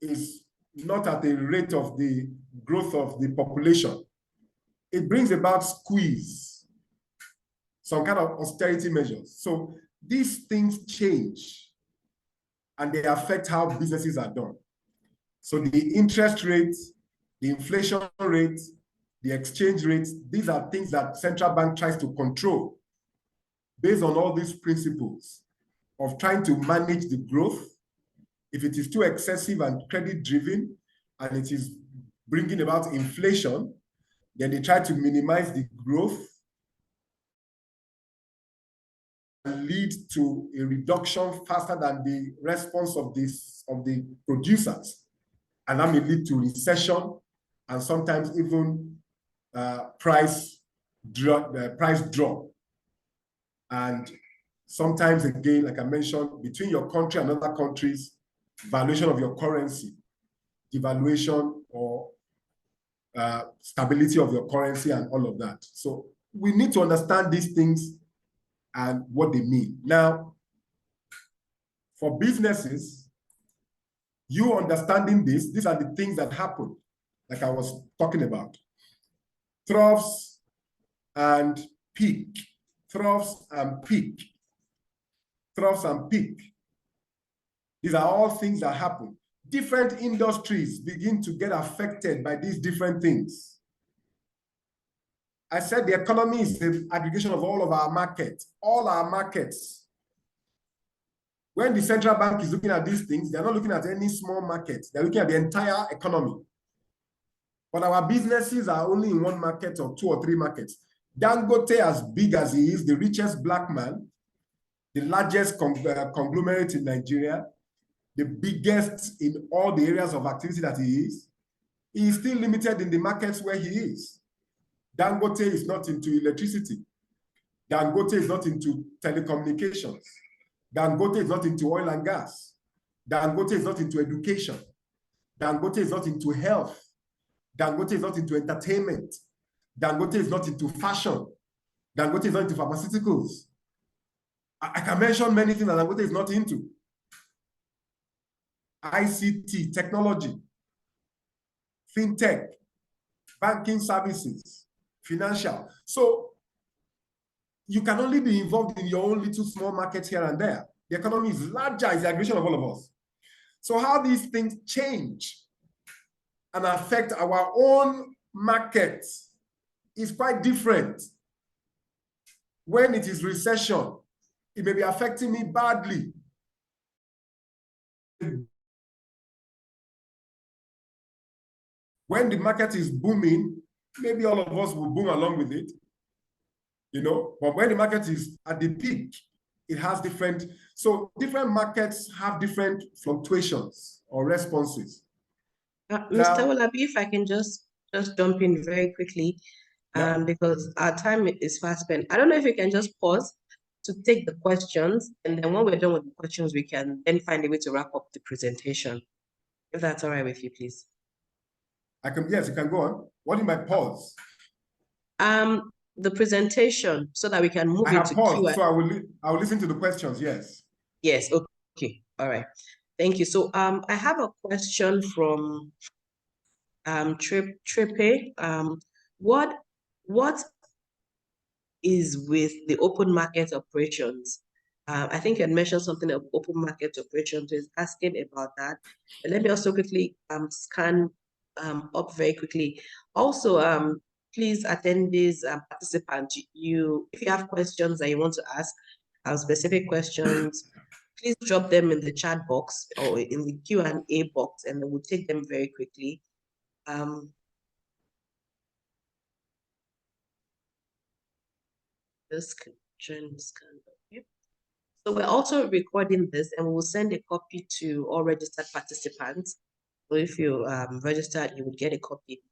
is not at the rate of the growth of the population, it brings about squeeze, some kind of austerity measures. So these things change and they affect how businesses are done. So the interest rates, the inflation rates, the exchange rates, these are things that central bank tries to control based on all these principles of trying to manage the growth. If it is too excessive and credit driven and it is bringing about inflation, then they try to minimize the growth and lead to a reduction faster than the response of the producers. And that may lead to recession and sometimes even price drop. And sometimes again, like I mentioned, between your country and other countries, valuation of your currency, devaluation or stability of your currency and all of that. So we need to understand these things and what they mean. Now, for businesses, you understanding this, these are the things that happen, like I was talking about. Troughs and peak, troughs and peak, troughs and peak. These are all things that happen. Different industries begin to get affected by these different things. I said the economy is the aggregation of all of our markets, all our markets. When the central bank is looking at these things, they're not looking at any small market. They're looking at the entire economy. But our businesses are only in one market or two or three markets. Dangote, as big as he is, the richest black man, the largest conglomerate in Nigeria, the biggest in all the areas of activity that he is still limited in the markets where he is. Dangote is not into electricity. Dangote is not into telecommunications. Dangote is not into oil and gas. Dangote is not into education. Dangote is not into health. Dangote is not into entertainment. Dangote is not into fashion. Dangote is not into pharmaceuticals. I can mention many things that Dangote is not into. ICT, technology, fintech, banking services, financial. So you can only be involved in your own little small markets here and there. The economy is larger, it's the aggregation of all of us. So how these things change and affect our own markets is quite different. When it is recession, it may be affecting me badly. When the market is booming, maybe all of us will boom along with it, you know, but when the market is at the peak, it has different, so different markets have different fluctuations or responses. Mr. Owolabi, if I can just jump in very quickly, because our time is fast spent. I don't know if you can just pause to take the questions, and then when we're done with the questions, we can then find a way to wrap up the presentation. If that's all right with you, please. Yes, you can go on. What do you mean by pause? The presentation, so that we can move into Q&A. So I will listen to the questions, yes. Yes, okay, all right. Thank you. So I have a question from Trepe. What is with the open market operations? I think you had mentioned something of open market operations. Is asking about that. And let me also quickly scan up very quickly. Also, please attendees, participants, if you have questions that you want to ask, specific questions, please drop them in the chat box or in the Q&A box, and we'll take them very quickly. So we're also recording this, and we will send a copy to all registered participants. So if you registered, you would get a copy.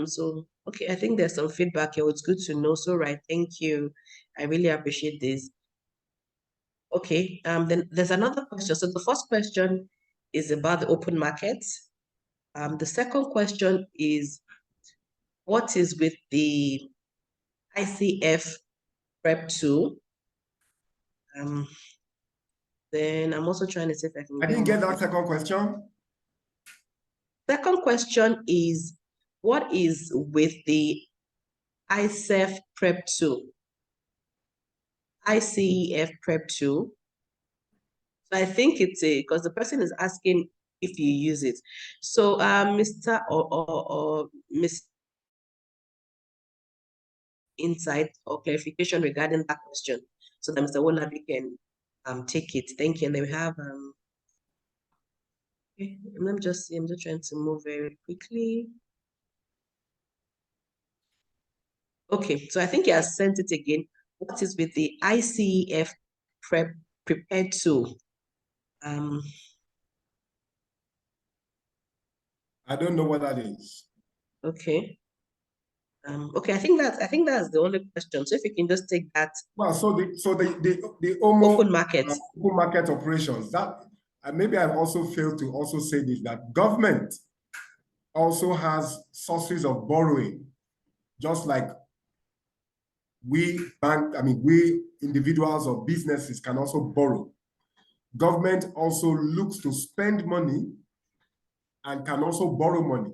So okay, I think there's some feedback here. It's good to know. So right, thank you. I really appreciate this. Okay, then there's another question. So the first question is about the open market. The second question is, what is with the ICF Prep 2? Then I'm also trying to see if I can. I didn't get that second question. Second question is, what is with the ICF Prep 2? ICF Prep 2. So I think it's because the person is asking if you use it. So Mr. or Miss insight or clarification regarding that question, so that Mr. Owolabi can take it. Thank you. And then we have okay, let me just see. I'm just trying to move very quickly. Okay, so I think he has sent it again. What is with the ICF Prepared 2? I don't know what that is. Okay. Okay, I think that's the only question. So if you can just take that. Well, so the open market open market operations, that maybe I've also failed to also say this, that government also has sources of borrowing, just like we individuals or businesses can also borrow. Government also looks to spend money and can also borrow money.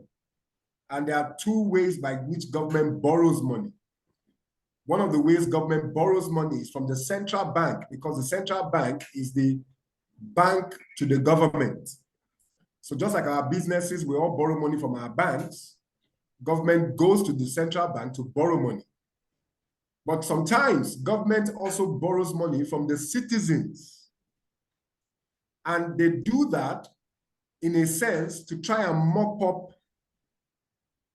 And there are two ways by which government borrows money. One of the ways government borrows money is from the central bank, because the central bank is the bank to the government. So just like our businesses, we all borrow money from our banks, government goes to the central bank to borrow money. But sometimes government also borrows money from the citizens. And they do that in a sense to try and mop up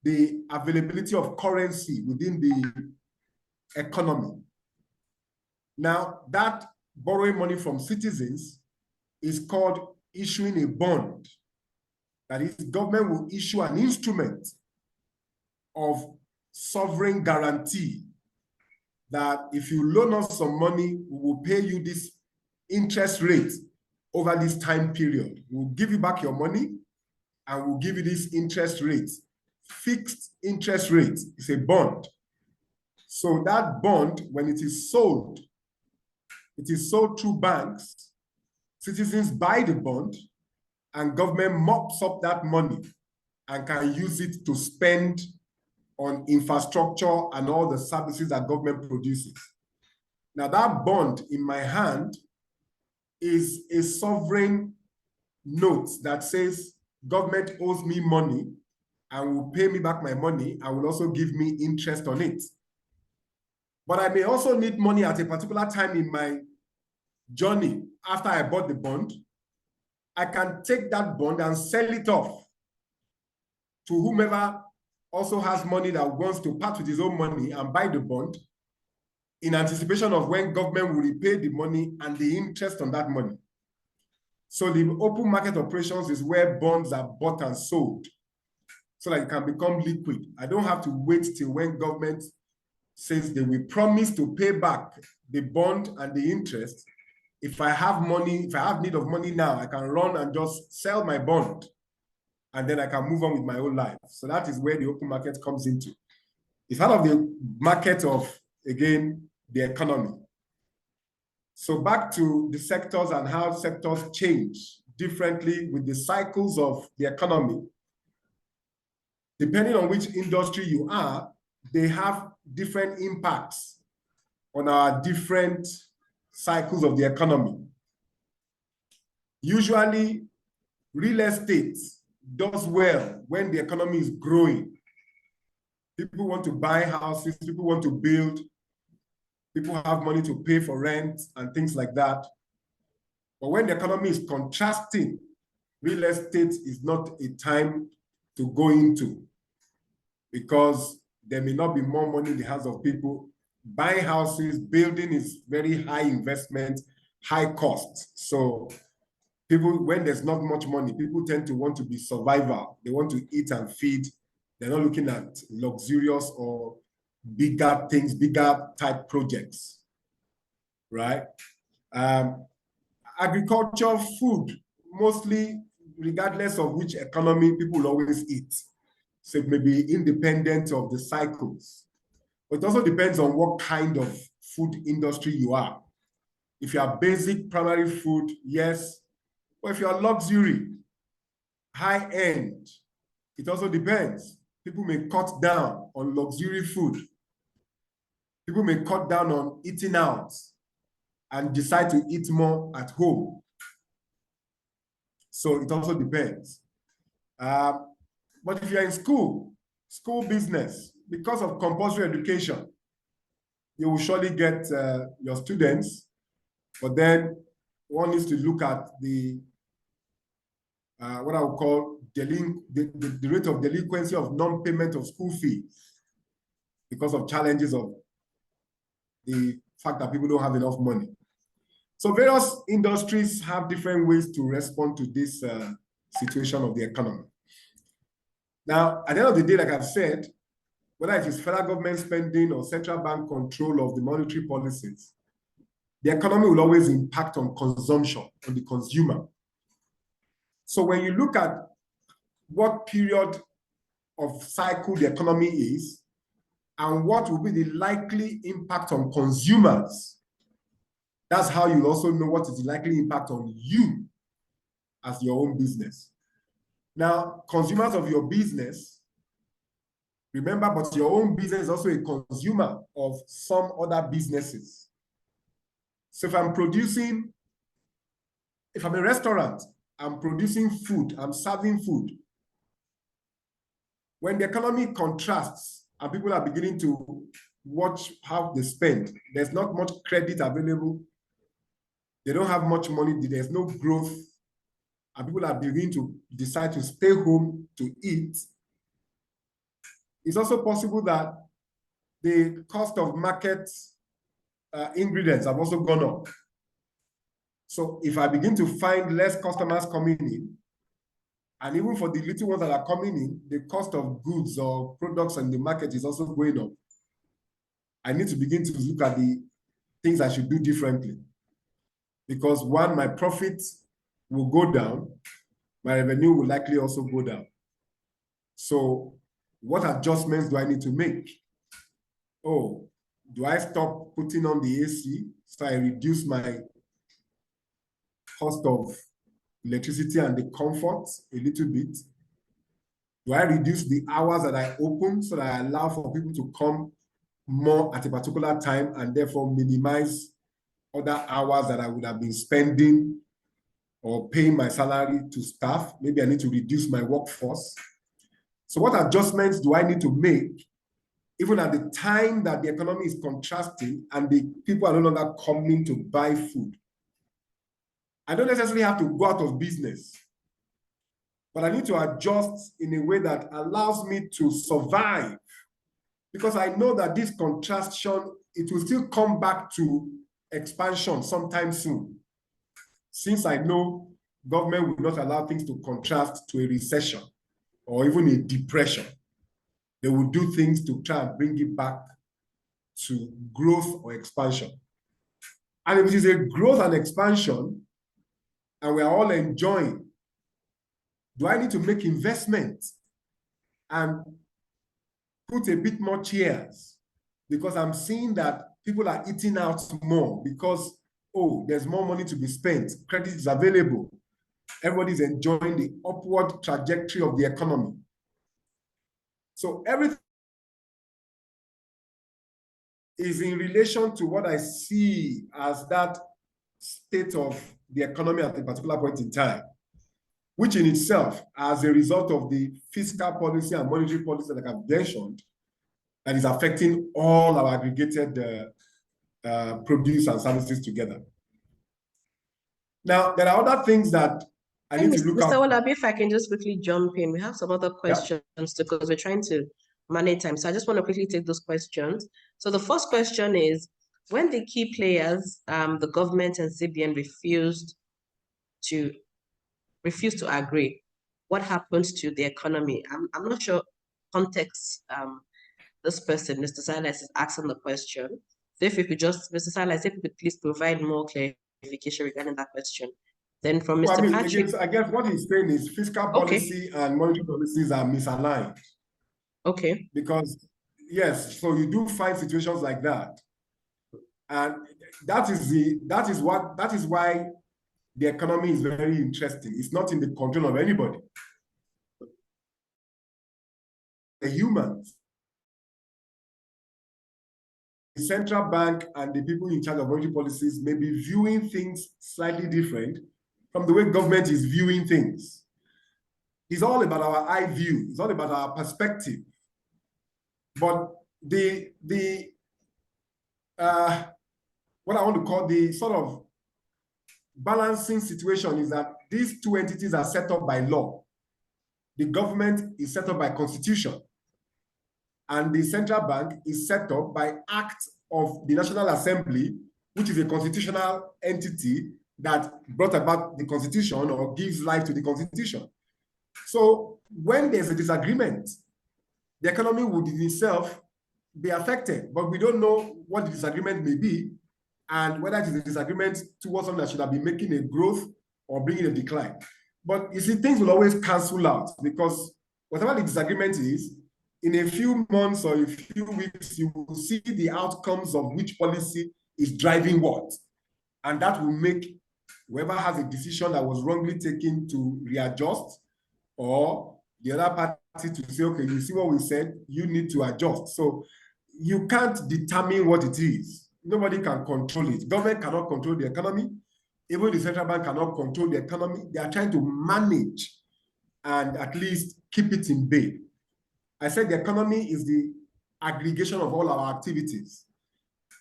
the availability of currency within the economy. Now, that borrowing money from citizens is called issuing a bond. That is, government will issue an instrument of sovereign guarantee that if you loan us some money, we will pay you this interest rate over this time period. We'll give you back your money and we'll give you this interest rate. Fixed interest rate is a bond. So that bond, when it is sold through banks, citizens buy the bond and government mops up that money and can use it to spend on infrastructure and all the services that government produces. Now that bond in my hand is a sovereign note that says government owes me money and will pay me back my money and will also give me interest on it. But I may also need money at a particular time in my journey after I bought the bond. I can take that bond and sell it off to whomever also has money that wants to part with his own money and buy the bond in anticipation of when government will repay the money and the interest on that money. So the open market operations is where bonds are bought and sold so that it can become liquid. I don't have to wait till when government since they will promise to pay back the bond and the interest, if I have money, if I have need of money now, I can run and just sell my bond, and then I can move on with my own life. So that is where the open market comes into. It's part of the market of, again, the economy. So back to the sectors and how sectors change differently with the cycles of the economy. Depending on which industry you are, they have different impacts on our different cycles of the economy. Usually, real estate does well when the economy is growing. People want to buy houses, people want to build, people have money to pay for rent and things like that. But when the economy is contrasting, real estate is not a time to go into, because there may not be more money in the hands of people. Buying houses, building is very high investment, high cost. So people, when there's not much money, people tend to want to be survival. They want to eat and feed. They're not looking at luxurious or bigger things, bigger type projects, right? Agriculture, food, mostly, regardless of which economy, people will always eat. So it may be independent of the cycles. But it also depends on what kind of food industry you are. If you are basic primary food, yes. But if you are luxury, high end, it also depends. People may cut down on luxury food. People may cut down on eating out and decide to eat more at home. So it also depends. But if you're in school business, because of compulsory education, you will surely get your students, but then one needs to look at the what I would call the rate of delinquency of non-payment of school fees, because of challenges of the fact that people don't have enough money. So various industries have different ways to respond to this situation of the economy. Now, at the end of the day, like I've said, whether it is federal government spending or central bank control of the monetary policies, the economy will always impact on consumption, on the consumer. So when you look at what period of cycle the economy is and what will be the likely impact on consumers, that's how you also know what is the likely impact on you as your own business. Now, consumers of your business, remember, but your own business is also a consumer of some other businesses. So if I'm a restaurant, I'm producing food, I'm serving food. When the economy contrasts and people are beginning to watch how they spend, there's not much credit available. They don't have much money, there's no growth, and people are beginning to decide to stay home to eat. It's also possible that the cost of market ingredients have also gone up. So if I begin to find less customers coming in, and even for the little ones that are coming in, the cost of goods or products in the market is also going up. I need to begin to look at the things I should do differently. Because one, my profits will go down, my revenue will likely also go down. So what adjustments do I need to make? Oh, do I stop putting on the AC so I reduce my cost of electricity and the comfort a little bit? Do I reduce the hours that I open so that I allow for people to come more at a particular time and therefore minimize other hours that I would have been spending or paying my salary to staff? Maybe I need to reduce my workforce. So what adjustments do I need to make even at the time that the economy is contrasting and the people are no longer coming to buy food? I don't necessarily have to go out of business, but I need to adjust in a way that allows me to survive, because I know that this contraction, it will still come back to expansion sometime soon, since I know government will not allow things to contrast to a recession or even a depression. They will do things to try and bring it back to growth or expansion. And if it is a growth and expansion, and we are all enjoying, do I need to make investments and put a bit more chairs? Because I'm seeing that people are eating out more because, oh, there's more money to be spent, credit is available, everybody's enjoying the upward trajectory of the economy. So everything is in relation to what I see as that state of the economy at a particular point in time, which in itself, as a result of the fiscal policy and monetary policy that I've mentioned, that is affecting all our aggregated produce and services together. Now, there are other things that I need to look at. Mr. Owolabi, if I can just quickly jump in, we have some other questions because we're trying to manage time. So I just want to quickly take those questions. So the first question is, when the key players, the government and CBN refused to agree, what happens to the economy? I'm not sure context. This person, Mr. Silas, is asking the question. So if you could just, Mr. Silas, if you could please provide more clarification regarding that question. Then from Mr. Patrick. I guess what he's saying is fiscal policy and monetary policies are misaligned. Okay. Because yes, so you do find situations like that. And that is why the economy is very interesting. It's not in the control of anybody. The humans. The central bank and the people in charge of monetary policies may be viewing things slightly different from the way government is viewing things. It's all about our eye view. It's all about our perspective. But what I want to call the sort of balancing situation is that these two entities are set up by law. The government is set up by constitution. And the central bank is set up by act of the National Assembly, which is a constitutional entity that brought about the constitution or gives life to the constitution. So when there's a disagreement, the economy would in itself be affected, but we don't know what the disagreement may be and whether it is a disagreement towards something that should have been making a growth or bringing a decline. But you see, things will always cancel out because whatever the disagreement is, in a few months or a few weeks, you will see the outcomes of which policy is driving what. And that will make whoever has a decision that was wrongly taken to readjust, or the other party to say, okay, you see what we said, you need to adjust. So you can't determine what it is. Nobody can control it. Government cannot control the economy. Even the central bank cannot control the economy. They are trying to manage and at least keep it in bay. I said the economy is the aggregation of all our activities.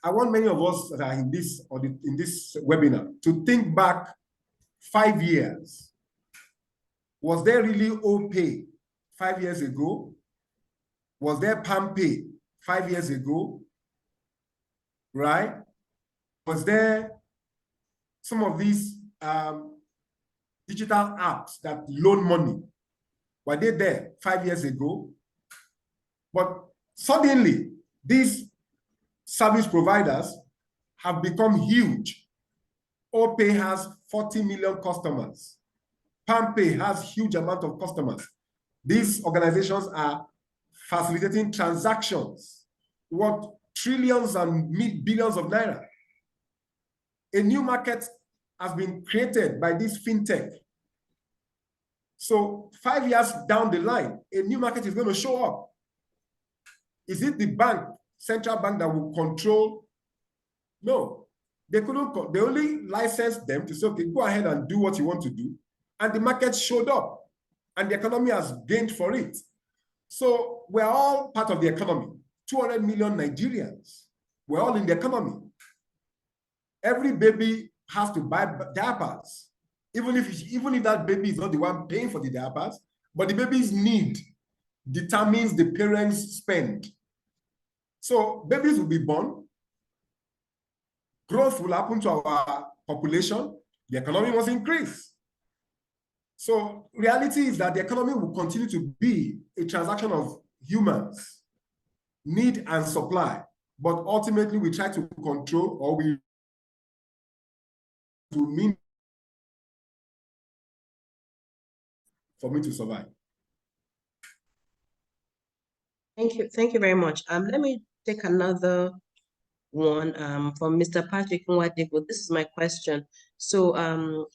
I want many of us that are in this webinar to think back 5 years. Was there really OPay 5 years ago? Was there PalmPay 5 years ago? Right? Was there some of these digital apps that loan money? Were they there 5 years ago? But suddenly, these service providers have become huge. OPay has 40 million customers. PalmPay has huge amount of customers. These organizations are facilitating transactions worth trillions and billions of naira. A new market has been created by this fintech. So 5 years down the line, a new market is going to show up. Is it the bank, central bank, that will control? No, they couldn't. They only licensed them to say, okay, go ahead and do what you want to do. And the market showed up and the economy has gained for it. So we're all part of the economy. 200 million Nigerians, we're all in the economy. Every baby has to buy diapers, even if that baby is not the one paying for the diapers, but the baby's need determines the parents' spend. So babies will be born, growth will happen to our population, the economy must increase. So reality is that the economy will continue to be a transaction of humans, need and supply. but ultimately we try to control, or we to mean for me to survive. Thank you very much. Let me take another one from Mr. Patrick Nwadego. This is my question. So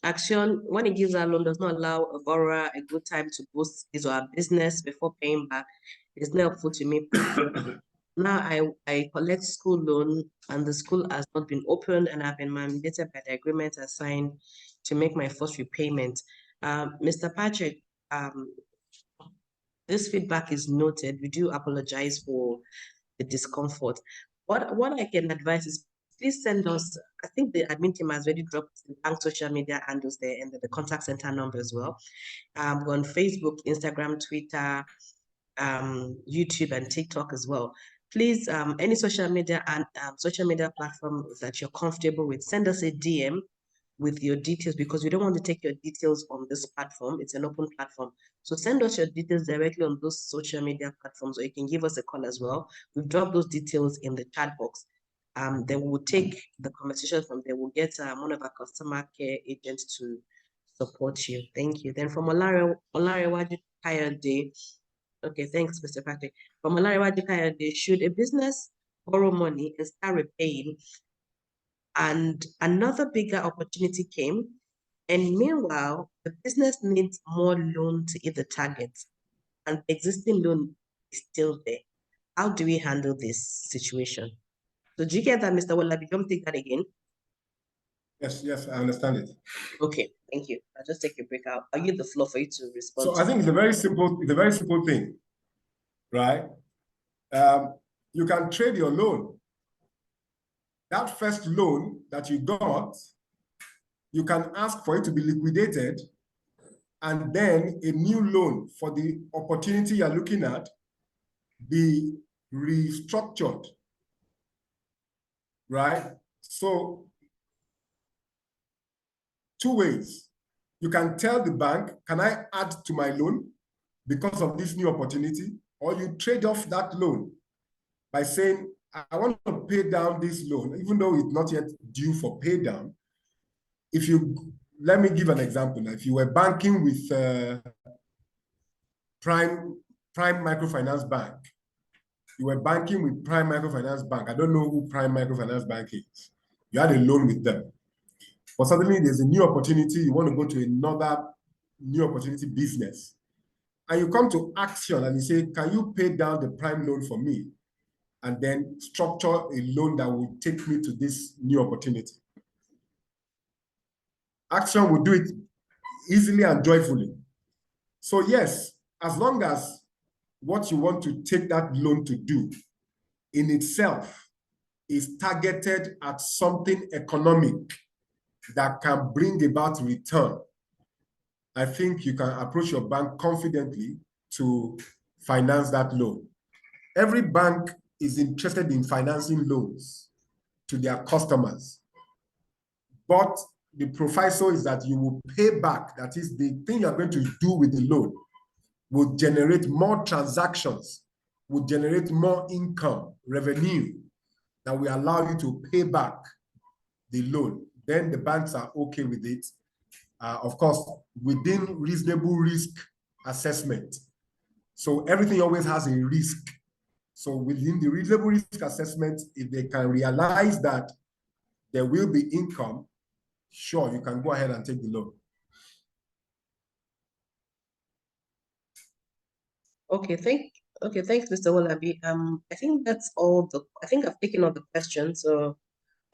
Action, when it gives a loan, does not allow a borrower a good time to boost his or her business before paying back. It's not helpful to me. Now I collect school loan and the school has not been opened and I've been mandated by the agreement I signed to make my first repayment. Mr. Patrick, this feedback is noted. We do apologize for the discomfort. What I can advise is please send us, I think the admin team has already dropped the bank social media handles there and the contact center number as well. We're on Facebook, Instagram, Twitter, YouTube and TikTok as well. Please, any social media and social media platform that you're comfortable with, send us a DM with your details, because we don't want to take your details on this platform. It's an open platform. So send us your details directly on those social media platforms, or you can give us a call as well. We've dropped those details in the chat box. Then we'll take the conversation from there. We'll get one of our customer care agents to support you. Thank you. Then from Olarewaju Kayode. Okay, thanks, Mr. Patrick. From Olarewaju Kayode, should a business borrow money and start repaying, and another bigger opportunity came, and meanwhile, the business needs more loan to hit the target, and the existing loan is still there? How do we handle this situation? So do you get that, Mr. Owolabi? Don't take that again. Yes, I understand it. Okay, thank you. I'll just take a break out. I'll give the floor for you to respond. So I think it's a very simple thing, right? You can trade your loan. That first loan that you got, you can ask for it to be liquidated, and then a new loan for the opportunity you're looking at be restructured, right? So, two ways. You can tell the bank, can I add to my loan because of this new opportunity? Or you trade off that loan by saying, I want to pay down this loan, even though it's not yet due for pay down. Let me give an example. If you were banking with Prime Microfinance Bank, you were banking with Prime Microfinance Bank. I don't know who Prime Microfinance Bank is. You had a loan with them. But suddenly there's a new opportunity. You want to go to another new opportunity business. And you come to Action and you say, can you pay down the Prime loan for me? And then structure a loan that will take me to this new opportunity. Action will do it easily and joyfully. So yes, as long as what you want to take that loan to do in itself is targeted at something economic that can bring about return, I think you can approach your bank confidently to finance that loan. Every bank is interested in financing loans to their customers. But the proviso is that you will pay back. That is, the thing you're going to do with the loan will generate more transactions, will generate more income, revenue, that will allow you to pay back the loan. Then the banks are okay with it. Of course, within reasonable risk assessment. So everything always has a risk. So within the reasonable risk assessment, if they can realize that there will be income, sure, you can go ahead and take the loan. Okay, thanks, Mr. Owolabi. I think that's all I think I've taken all the questions. So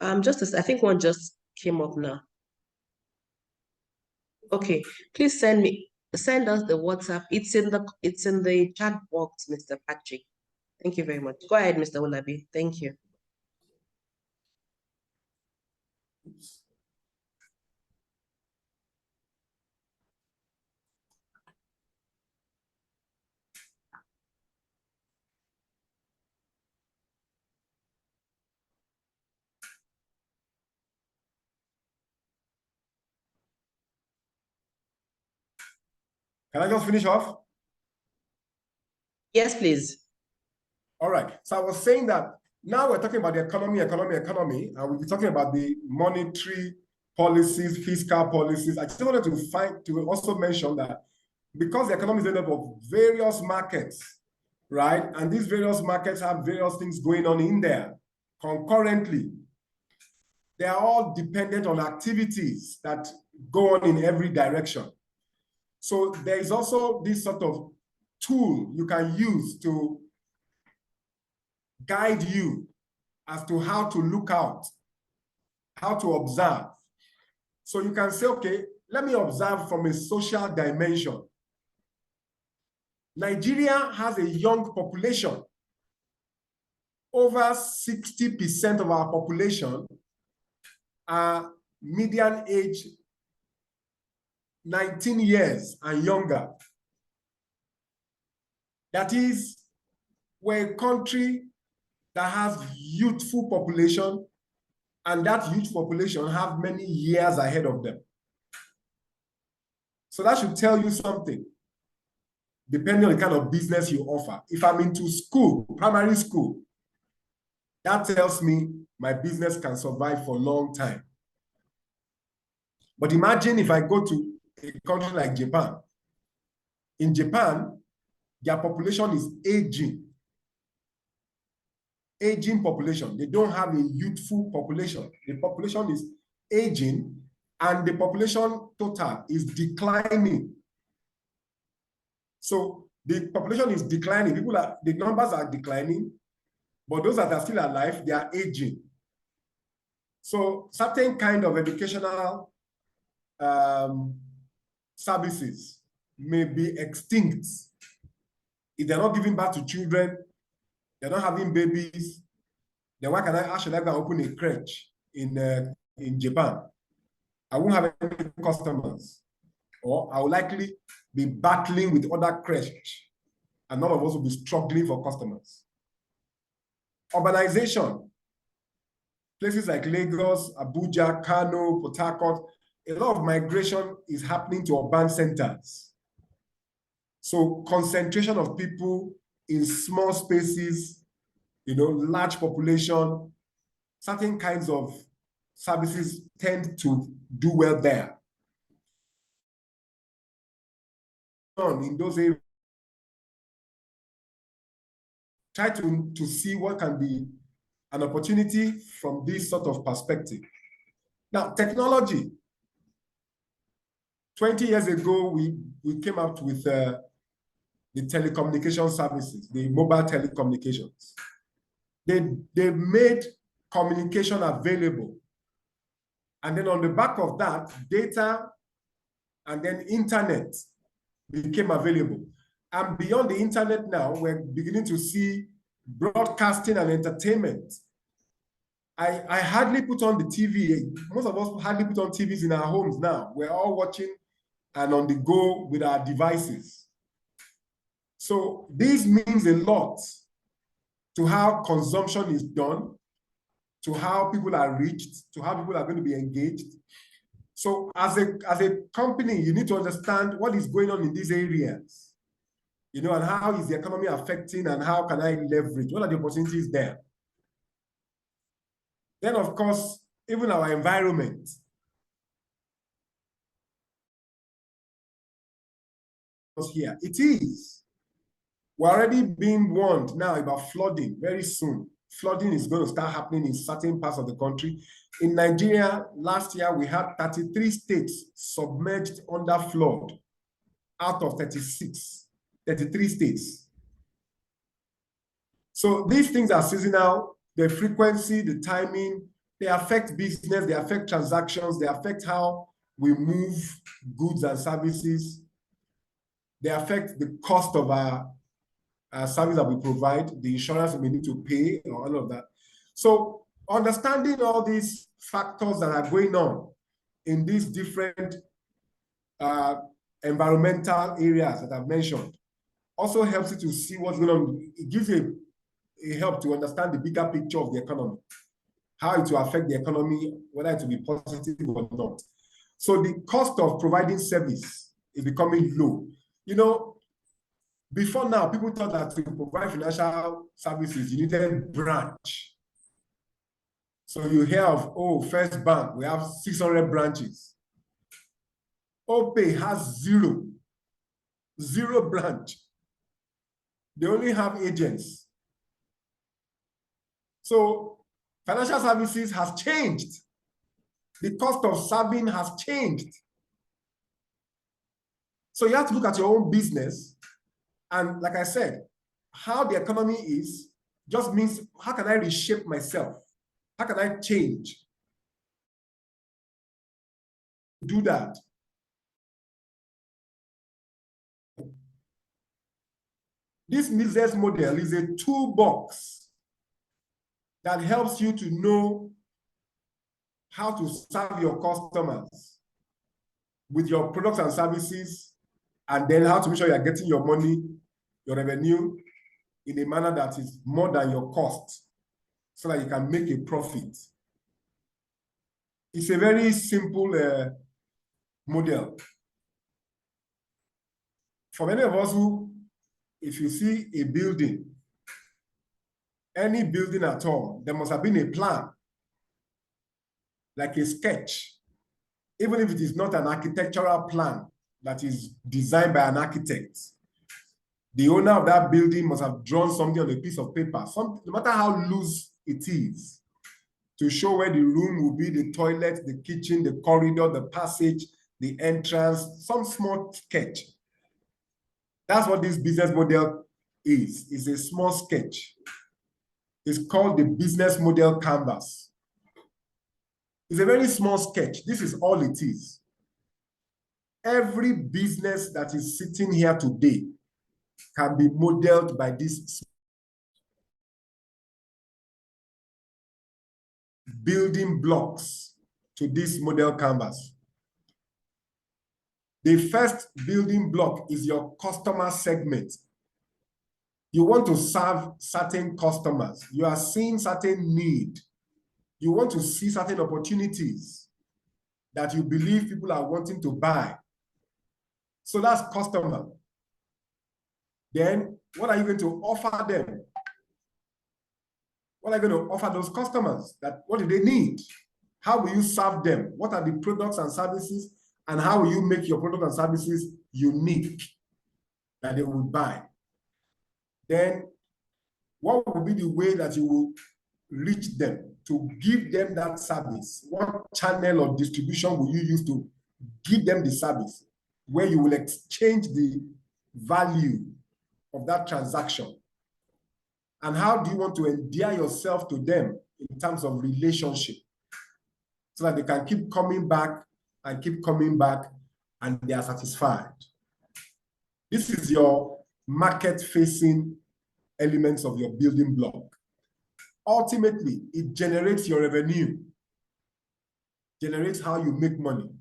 I think one just came up now. Okay, please send us the WhatsApp. It's in the chat box, Mr. Patrick. Thank you very much. Go ahead, Mr. Owolabi. Thank you. Can I just finish off? Yes, please. All right. So I was saying that Now we're talking about the economy, and we'll be talking about the monetary policies, fiscal policies. I just wanted to also mention that because the economy is made up of various markets, right? And these various markets have various things going on in there concurrently. They are all dependent on activities that go on in every direction. So there is also this sort of tool you can use to guide you as to how to look out, how to observe. So you can say, okay, let me observe from a social dimension. Nigeria has a young population. Over 60% of our population are median age 19 years and younger. That is, we're a country that has youthful population, and that youth population have many years ahead of them. So that should tell you something, depending on the kind of business you offer. If I'm into school, primary school, that tells me my business can survive for a long time. But imagine if I go to a country like Japan. In Japan, their population is aging. Aging population. They don't have a youthful population. The population is aging, and the population total is declining. So the population is declining. The numbers are declining, but those that are still alive, they are aging. So certain kind of educational services may be extinct if they're not giving birth to children. They're not having babies. Then why can I actually go open a crèche in Japan? I won't have any customers, or I will likely be battling with other crèches, and none of us will be struggling for customers. Urbanization. Places like Lagos, Abuja, Kano, Port Harcourt, a lot of migration is happening to urban centers. So concentration of people in small spaces, large population, certain kinds of services tend to do well there. In those areas, try to see what can be an opportunity from this sort of perspective. Now, technology. 20 years ago, we came up with the telecommunication services, the mobile telecommunications. They made communication available. And then on the back of that, data and then internet became available. And beyond the internet now, we're beginning to see broadcasting and entertainment. I hardly put on the TV. Most of us hardly put on TVs in our homes now. We're all watching and on the go with our devices. So this means a lot to how consumption is done, to how people are reached, to how people are going to be engaged. So as a company, you need to understand what is going on in these areas, and how is the economy affecting, and how can I leverage? What are the opportunities there? Then, of course, even our environment. Here, it is. We're already being warned now about flooding very soon. Flooding is going to start happening in certain parts of the country. In Nigeria, last year, we had 33 states submerged under flood out of 33 states. So these things are seasonal. The frequency, the timing, they affect business, they affect transactions, they affect how we move goods and services. They affect the cost of our service that we provide, the insurance we need to pay, or all of that. So understanding all these factors that are going on in these different environmental areas that I've mentioned also helps you to see what's going on. It gives you a help to understand the bigger picture of the economy, how it will affect the economy, whether it will be positive or not. So the cost of providing service is becoming low. Before now, people thought that to provide financial services, you needed a branch. So you hear of, oh, First Bank, we have 600 branches. OPay has zero branch. They only have agents. So financial services has changed. The cost of serving has changed. So you have to look at your own business. And like I said, how the economy is just means, how can I reshape myself? How can I change? Do that. This business model is a toolbox that helps you to know how to serve your customers with your products and services, and then how to make sure you're getting your money, your revenue, in a manner that is more than your cost, so that you can make a profit. It's a very simple model. For many of us who, if you see a building, any building at all, there must have been a plan, like a sketch, even if it is not an architectural plan that is designed by an architect. The owner of that building must have drawn something on a piece of paper, no matter how loose it is, to show where the room will be, the toilet, the kitchen, the corridor, the passage, the entrance, some small sketch. That's what this business model is. It's a small sketch. It's called the business model canvas. It's a very small sketch. This is all it is. Every business that is sitting here today can be modeled by this building blocks to this model canvas. The first building block is your customer segment. You want to serve certain customers. You are seeing certain need. You want to see certain opportunities that you believe people are wanting to buy. So that's customer. Then what are you going to offer them? What are you going to offer those customers? What do they need? How will you serve them? What are the products and services? And how will you make your products and services unique that they will buy? Then what will be the way that you will reach them to give them that service? What channel or distribution will you use to give them the service, where you will exchange the value of that transaction? And how do you want to endear yourself to them in terms of relationship, so that they can keep coming back and keep coming back and they are satisfied? This is your market-facing elements of your building block. Ultimately, it generates your revenue, generates how you make money.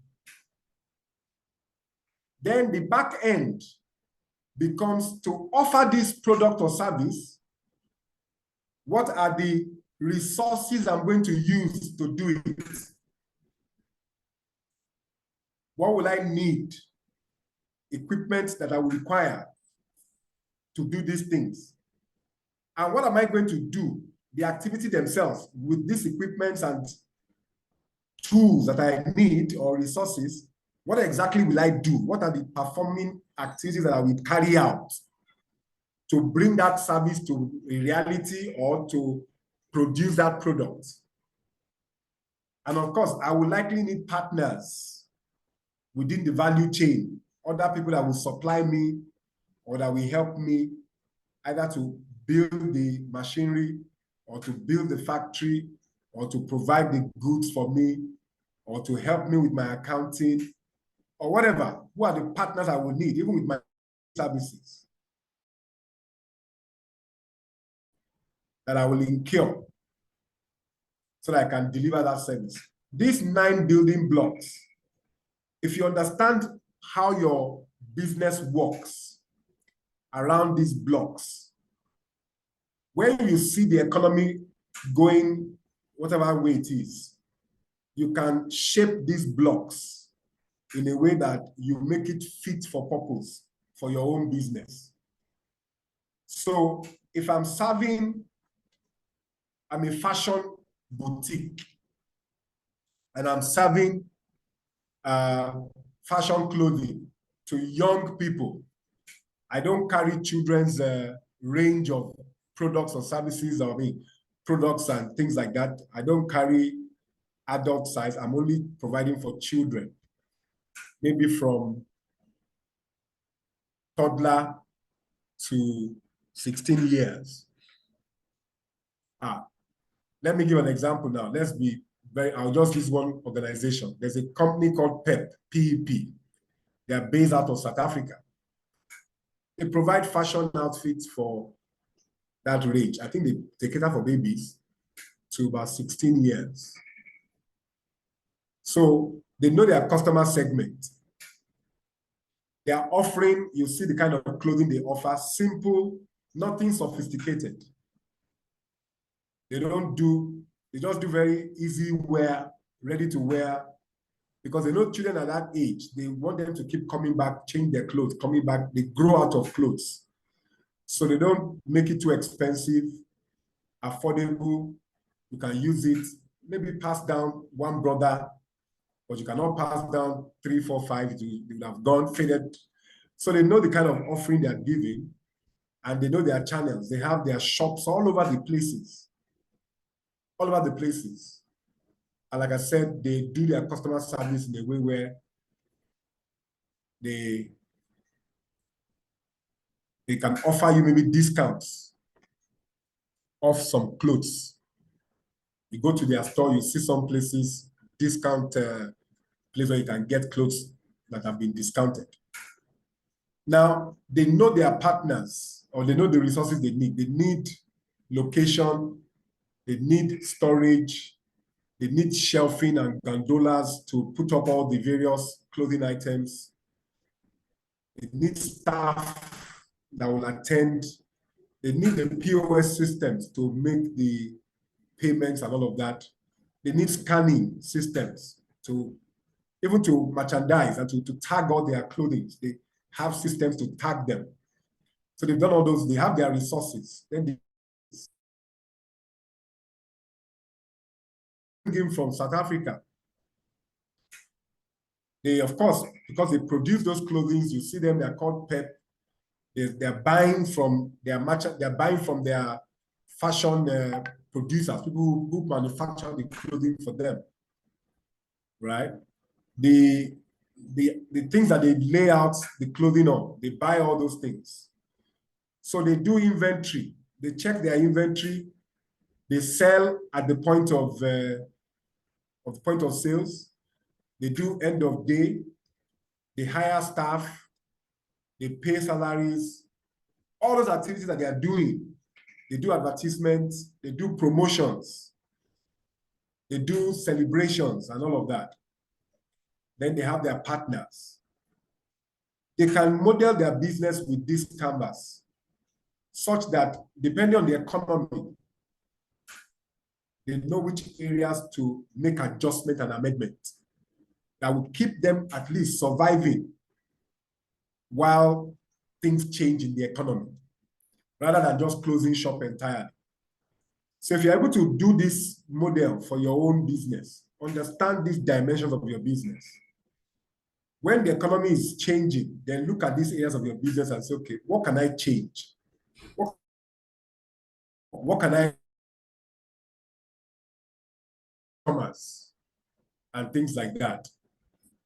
Then the back end becomes to offer this product or service. What are the resources I'm going to use to do it? What will I need? Equipment that I will require to do these things. And what am I going to do? The activity themselves with these equipments and tools that I need or resources. What exactly will I do? What are the performing activities that I will carry out to bring that service to a reality or to produce that product? And of course, I will likely need partners within the value chain, other people that will supply me or that will help me either to build the machinery or to build the factory or to provide the goods for me or to help me with my accounting or whatever. Who are the partners I will need, even with my services, that I will incur so that I can deliver that service? These 9 building blocks, if you understand how your business works around these blocks, when you see the economy going whatever way it is, you can shape these blocks in a way that you make it fit for purpose for your own business. So if I'm a fashion boutique, and I'm serving fashion clothing to young people. I don't carry children's range of products or services, products and things like that. I don't carry adult size. I'm only providing for children, maybe from toddler to 16 years. Let me give an example now. I'll just use one organization. There's a company called PEP. They're based out of South Africa. They provide fashion outfits for that range. I think they cater for babies to about 16 years. So they know their customer segment. They are offering, you see the kind of clothing they offer, simple, nothing sophisticated. They just do very easy wear, ready to wear, because they know children at that age, they want them to keep coming back, change their clothes, coming back, they grow out of clothes. So they don't make it too expensive, affordable. You can use it, maybe pass down one brother, but you cannot pass down 3, 4, 5, you would have gone faded. So they know the kind of offering they are giving, and they know their channels. They have their shops all over the places. All over the places. And like I said, they do their customer service in a way where they can offer you maybe discounts off some clothes. You go to their store, you see some places, discount place where you can get clothes that have been discounted. Now, they know their partners, or they know the resources they need. They need location, they need storage, they need shelving and gondolas to put up all the various clothing items. They need staff that will attend. They need the POS systems to make the payments and all of that. They need scanning systems even to merchandise and to tag all their clothing. They have systems to tag them. So they've done all those, they have their resources. Then they bring from South Africa. They, of course, because they produce those clothing, you see them, they're called PEP. They're buying from their fashion producers, people who manufacture the clothing for them, right? The things that they lay out the clothing on, they buy all those things. So they do inventory. They check their inventory. They sell at the point of sales. They do end of day. They hire staff. They pay salaries. All those activities that they are doing. They do advertisements. They do promotions. They do celebrations and all of that. Then they have their partners. They can model their business with this canvas, such that depending on the economy, they know which areas to make adjustment and amendment that will keep them at least surviving while things change in the economy, rather than just closing shop entirely. So if you're able to do this model for your own business, understand these dimensions of your business. When the economy is changing, then look at these areas of your business and say, okay, what can I change? What can I commerce and things like that.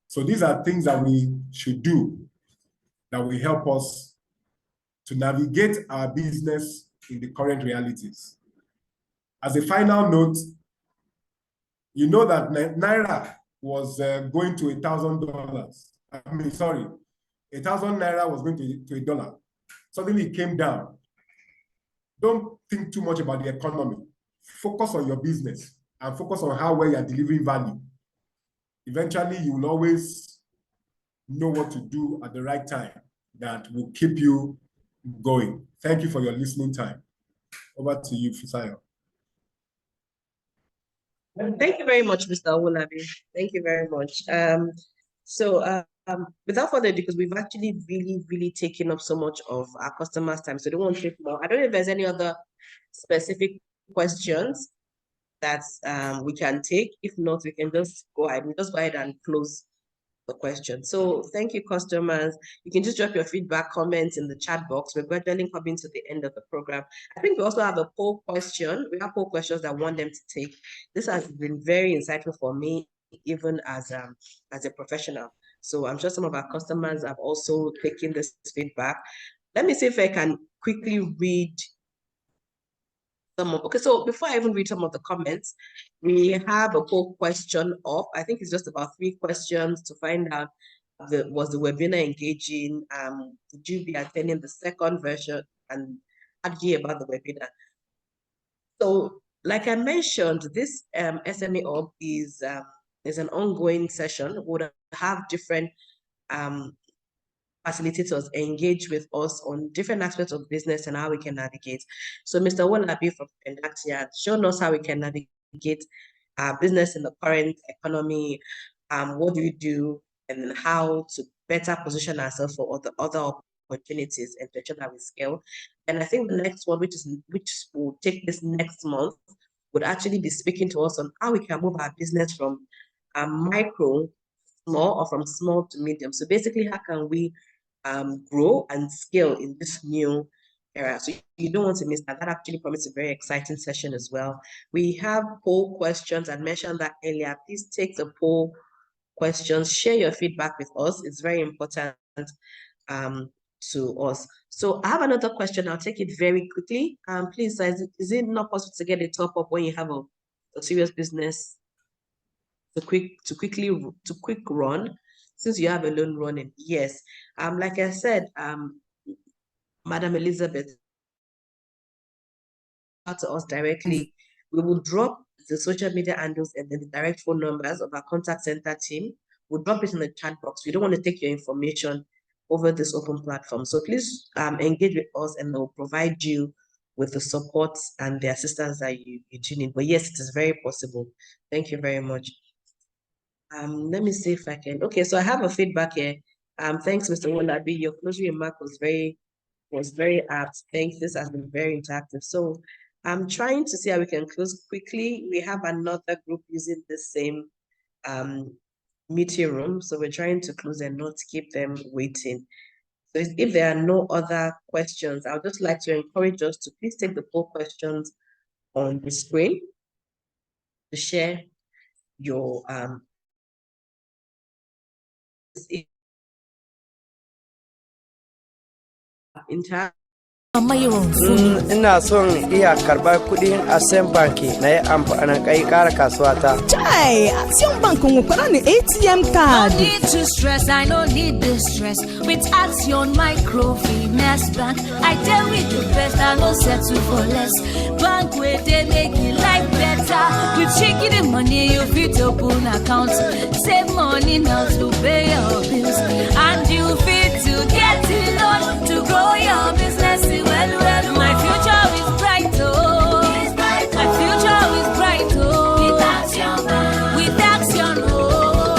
So these are things that we should do that will help us to navigate our business in the current realities. As a final note, you know that Naira was going to $1,000. I mean, sorry, 1,000 Naira was going to $1. Suddenly it came down. Don't think too much about the economy. Focus on your business and focus on how well you are delivering value. Eventually, you will always know what to do at the right time that will keep you going. Thank you for your listening time. Over to you, Fisayo. Thank you very much, Mr. Owolabi. Thank you very much. Without further ado, because we've actually really taken up so much of our customers' time, so I don't want to take more. I don't know if there's any other specific questions that we can take. If not, we can just go ahead. We just go ahead and close the question. So thank you, customers. You can just drop your feedback, comments in the chat box. We're gradually coming to the end of the program. I think we also have a poll question. We have poll questions that I want them to take. This has been very insightful for me, even as a professional. So I'm sure some of our customers have also taken this feedback. Let me see if I can quickly read okay, so before I even read some of the comments, we have a poll question up. I think it's just about 3 questions to find out was the webinar engaging? Did you be attending the second version? And how did you hear about the webinar? So, like I mentioned, this SME Hub is an ongoing session. We would have different facilitators engage with us on different aspects of business and how we can navigate. So Mr. Owolabi from Pendexia has shown us how we can navigate business in the current economy, what do we do, and how to better position ourselves for other opportunities and to ensure that we scale. And I think the next one, which will take this next month, would actually be speaking to us on how we can move our business from micro, small, or from small to medium. So basically, how can we grow and scale in this new era? So you don't want to miss that. That actually promises a very exciting session as well. We have poll questions. I mentioned that earlier. Please take the poll questions, share your feedback with us. It's very important to us. So I have another question. I'll take it very quickly. Please, is it not possible to get a top up when you have a serious business to quick run? Since you have a loan running? Yes. Like I said, Madam Elizabeth, to us directly. We will drop the social media handles and then the direct phone numbers of our contact center team. We'll drop it in the chat box. We don't want to take your information over this open platform. So please engage with us and we'll provide you with the support and the assistance that you need. But yes, it is very possible. Thank you very much. Let me see if I can. Okay, so I have a feedback here. Thanks, Mr. Owolabi. Your closing remark was very apt. Thanks. This has been very interactive. So I'm trying to see how we can close quickly. We have another group using the same meeting room, so we're trying to close and not keep them waiting. So if there are no other questions, I would just like to encourage us to please take the poll questions on the screen to share your ina son iya karbar kudin Ascent Bank na yi amfani kai kara kasuwa ta. Chai, Action Bank mu fara ni ATM card. No need to stress, I no need the stress. With Action Microfinance Bank, I tell we the best, I no settle for less. Bank where they make it life better. With shaking the money, you fit open account. Save money now to pay your bills, and you fit to get it on to grow your business. Well, my future is bright, oh. My future is bright, oh. With Action Bank. With Action, oh.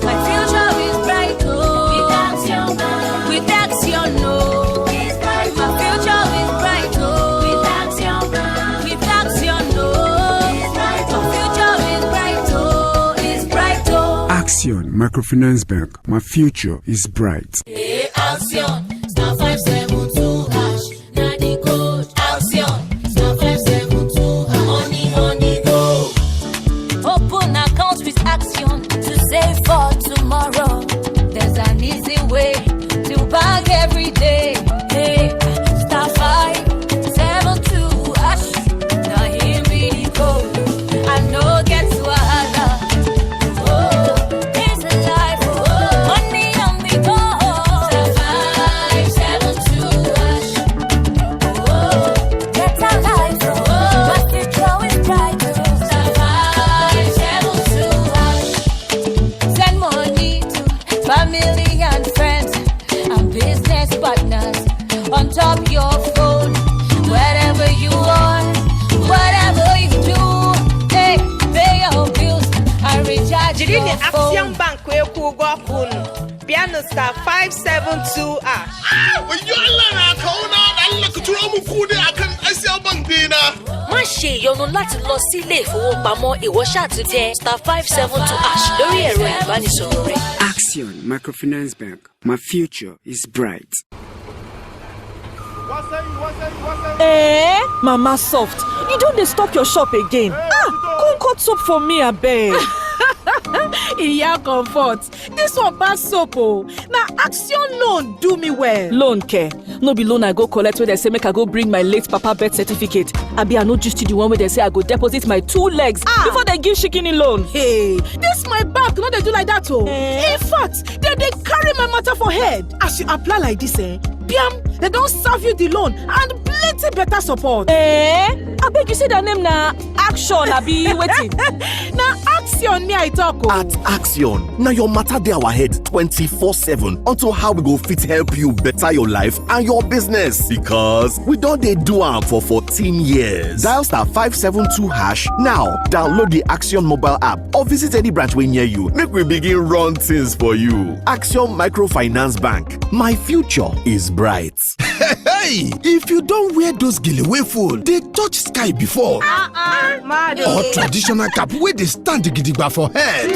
My future is bright, oh. With Action Bank. With Action, oh. My future is bright, oh. With Action Bank. With Action, oh. My future is bright, oh. It's bright, oh. Action Microfinance Bank. My future is bright. Hey, Action. Star 572. For tomorrow, there's an easy way to bank every day. Hey, star 572 hash. Now here we go. I know get to a oh, it's a life. Oh, money on the go. Star 572 hash. Oh, get a life. Oh, but the flow is bright. Star 572 hash. Send money to family and friends and business partners on top your phone. Wherever you are, whatever you do, hey, pay your bills and recharge your phone. Action Bank we ku go kun. Piano star 572 hash. When you are learning, I can't. I look at you. I'm a fool. I can. I see. Axiom Bank dina. Má ṣe ìyọnu láti lọ sí ilé ìfowópamọ́ ìwọ ṣáà ti tẹ *572# lórí ẹ̀rọ ìbánisọ̀rọ̀ rẹ. Axiom Microfinance Bank. My future is bright. Mama Soft, you don't dey stop your shop again. Come cut soap for me, abeg. Iya comfort. This one pass soap o. Na Axiom loan do me well. Loan care. No be loan I go collect wey dem say make I go bring my late papa birth certificate. Abi I no just the one wey dem say I go deposit my 2 legs before dem give shikini loan. Hey, this my bank no dey do like that o. In fact, dem dey carry my matter for head. As you apply like this, Piam, they don't serve you the loan and plenty better support. Abeg you say that name na Action, abi wetin? Na Axiom me I talk o. At Axiom, now your matter dey our head 24/7 until how we go fit help you better your life and your business, because we don dey do am for 14 years. Dial *572# now. Download the Axiom mobile app or visit any branch wey near you. Make we begin run things for you. Axiom Microfinance Bank. My future is bright. Hey, if you don't wear those gilly full, they touch sky before. Or traditional cap where they stand gidigba for head.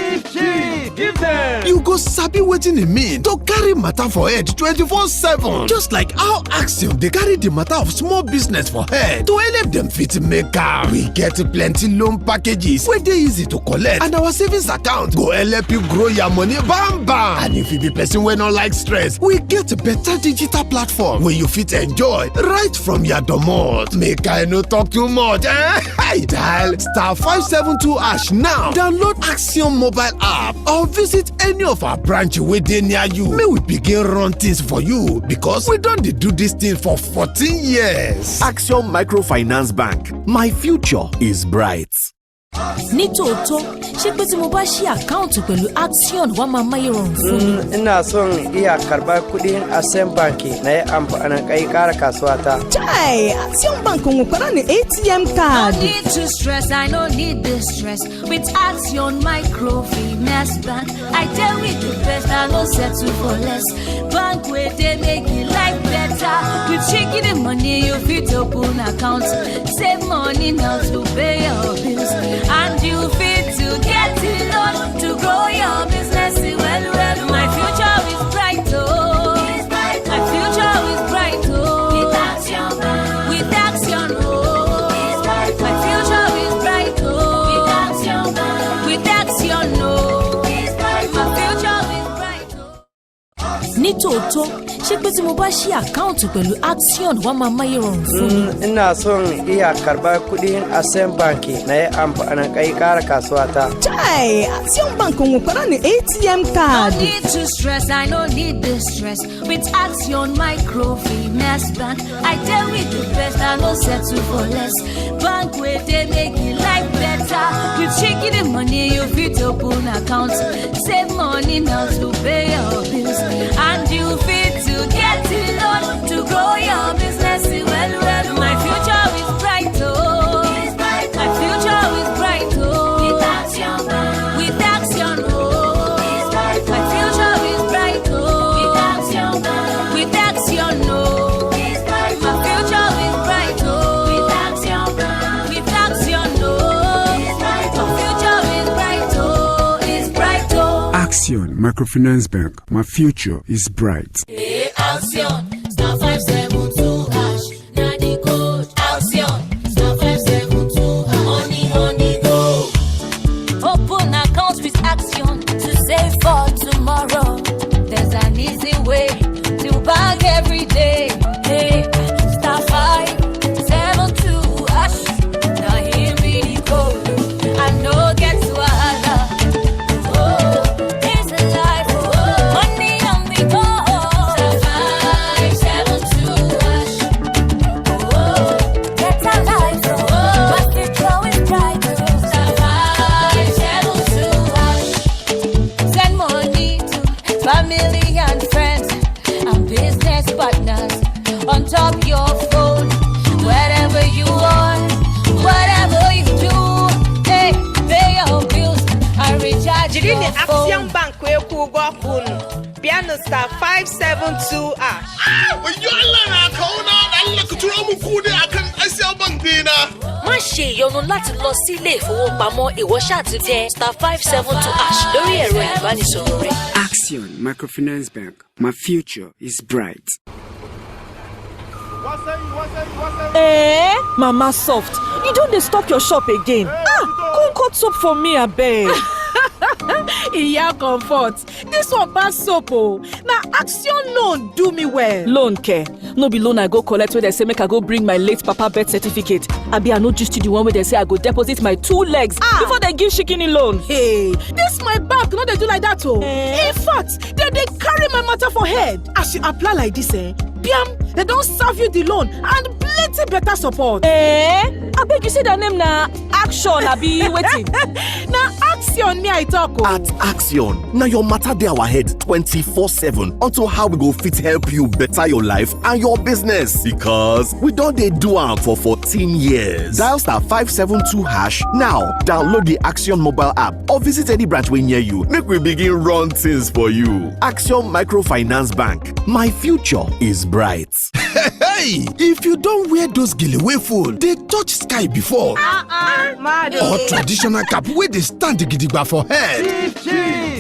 Give them. You go sabi wetin e mean to carry matter for head 24/7. Just like how Axiom they carry the matter of small business for head to help them fit make am. We get plenty loan packages where they easy to collect, and our savings account go help you grow your money bam bam. And if you be person wey no like stress, we get better digital platform where you fit enjoy right from your domot. Make I no talk too much. Dial *572# now. Download Axiom mobile app or visit any of our branch wey dey near you. May we begin run things for you, because we don dey do this thing for 14 years. Axiom Microfinance Bank. My future is bright. Ní tòótọ́, ṣé pé tí mo bá ṣí àkáǹtì pẹ̀lú Axiom wá máa máyé rọrùn fún mi? Ina son iya karɓar kuɗin Axiom Bank na yi amfani kai ƙara kasuwa ta. Chai, Axiom Bank mo fara ni ATM card. No need to stress, I no need the stress. With Axiom Microfinance Bank, I tell we the best, I no settle for less. Bank where they make it life better. With checking the money, you fit open account. Save money now to pay your bills. And you fit to get it loan to grow your business. Well, my future is bright, oh. My future is bright, oh. With Axiom, with Axiom, oh. My future is bright, oh. With Axiom, with Axiom, oh. My future is bright, oh. Ní tòótọ́, ṣé pé tí mo bá ṣí àkáǹtì pẹ̀lú Axiom wá máa máyé rọrùn fún mi? Ina son iya karɓar kuɗin Axiom Bank na yi amfani kai ƙara kasuwa ta. Chai, Axiom Bank mo fara ni ATM card. No need to stress, I no need the stress. With Axiom Microfinance Bank, I tell we the best, I no settle for less. Bank where they make it life better. With checking the money, you fit open account. Save money now to pay your bills. And you fit to get it loan to grow your business. Well, my future is bright, oh. My future is bright, oh. With Axiom, with Axiom, oh. My future is bright, oh. With Axiom, with Axiom, oh. My future is bright, oh. With Axiom, with Axiom, oh. My future is bright, oh. It's bright, oh. Axiom Microfinance Bank. My future is bright. Hey, Axiom, *572#. Na the code. Axiom, *572#. Honey, go. Open account with Axiom to save for tomorrow. There's an easy way to bank every day. Hey, *572#. Now here be the code. I know get to wahala. Oh, it's a life. Oh, money on the go. *572#. Oh, get a life. Oh, but the flow is bright. *572#. Send money to family and friends and business partners on top your phone. Wherever you are, whatever you do, hey, pay your bills and recharge Jiri your ni phone. Axiom Bank we ku go kun. Piano *572#. When you're like, I can't kutura mu kude akan Axiom Bank má ṣe ìyọnu láti lọ sí ilé ìfowópamọ́ ìwọ ṣáà ti tẹ *572# lórí ẹ̀rọ ìbánisọ̀rọ̀ rẹ. Action Microfinance Bank. My future is bright. Mama Soft, you don't dey stop your shop again. Come cut soap for me, abeg. Iya comfort, this one pass soap o. Na Action loan do me well. Loan care, no be loan I go collect wey dem say make I go bring my late papa birth certificate. Abi I no just the one wey dem say I go deposit my 2 legs before dem give shikini loan. Hey, this my bank no dey do like that o. In fact, dem dey carry my matter for head. As you apply like this, piam, dem don serve you the loan and plenty better support. Abeg you say their name na Action abi wetin? Na Action me I talk o. At Action, now your matter dey our head 24/7 unto how we go fit help you better your life and your business, because we don dey do am for 14 years. Dial *572# now. Download the Action mobile app or visit any branch wey near you. Make we begin run things for you. Action Microfinance Bank. My future is bright. Hey, if you don't wear those gele wey full, they touch sky before. Or traditional cap wey dey stand gidigba for head.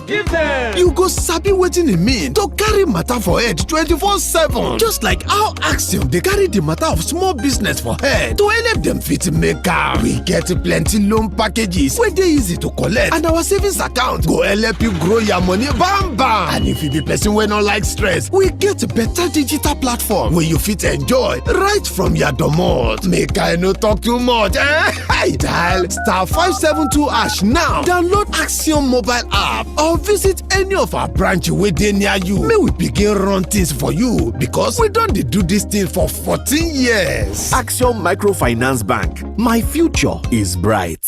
Give them. You go sabi wetin e mean to carry matter for head 24/7. Just like how Action dey carry the matter of small business for head to help them fit make am. We get plenty loan packages wey dey easy to collect, and our savings account go help you grow your money bam bam. And if you be person wey no like stress, we get better digital platform wey you fit enjoy right from your domot. Make I no talk too much. Dial *572# now. Download Action mobile app or visit any of our branch wey dey near you. May we begin run things for you, because we don dey do this thing for 14 years. Action Microfinance Bank. My future is bright.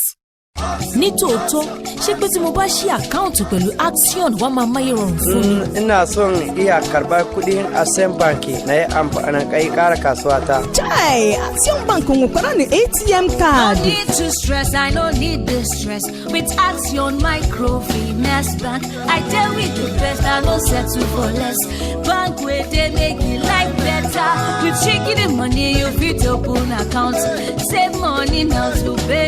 ní tòótọ́ ṣé pé tí mo bá ṣí àkáǹtì pẹ̀lú Action wá máa máyé rọrùn fún mi. Ina son iya karɓar kuɗin Ascent Bank na yi amfani kai ƙara kasuwa ta. Chai, Action Bank ń kọ́ra ní ATM card. No need to stress, I no need the stress. With Action Microfinance Bank, I deal with the best, I no settle for less. Bank where they make it life better. With shaking the money, you fit open account. Save money now to pay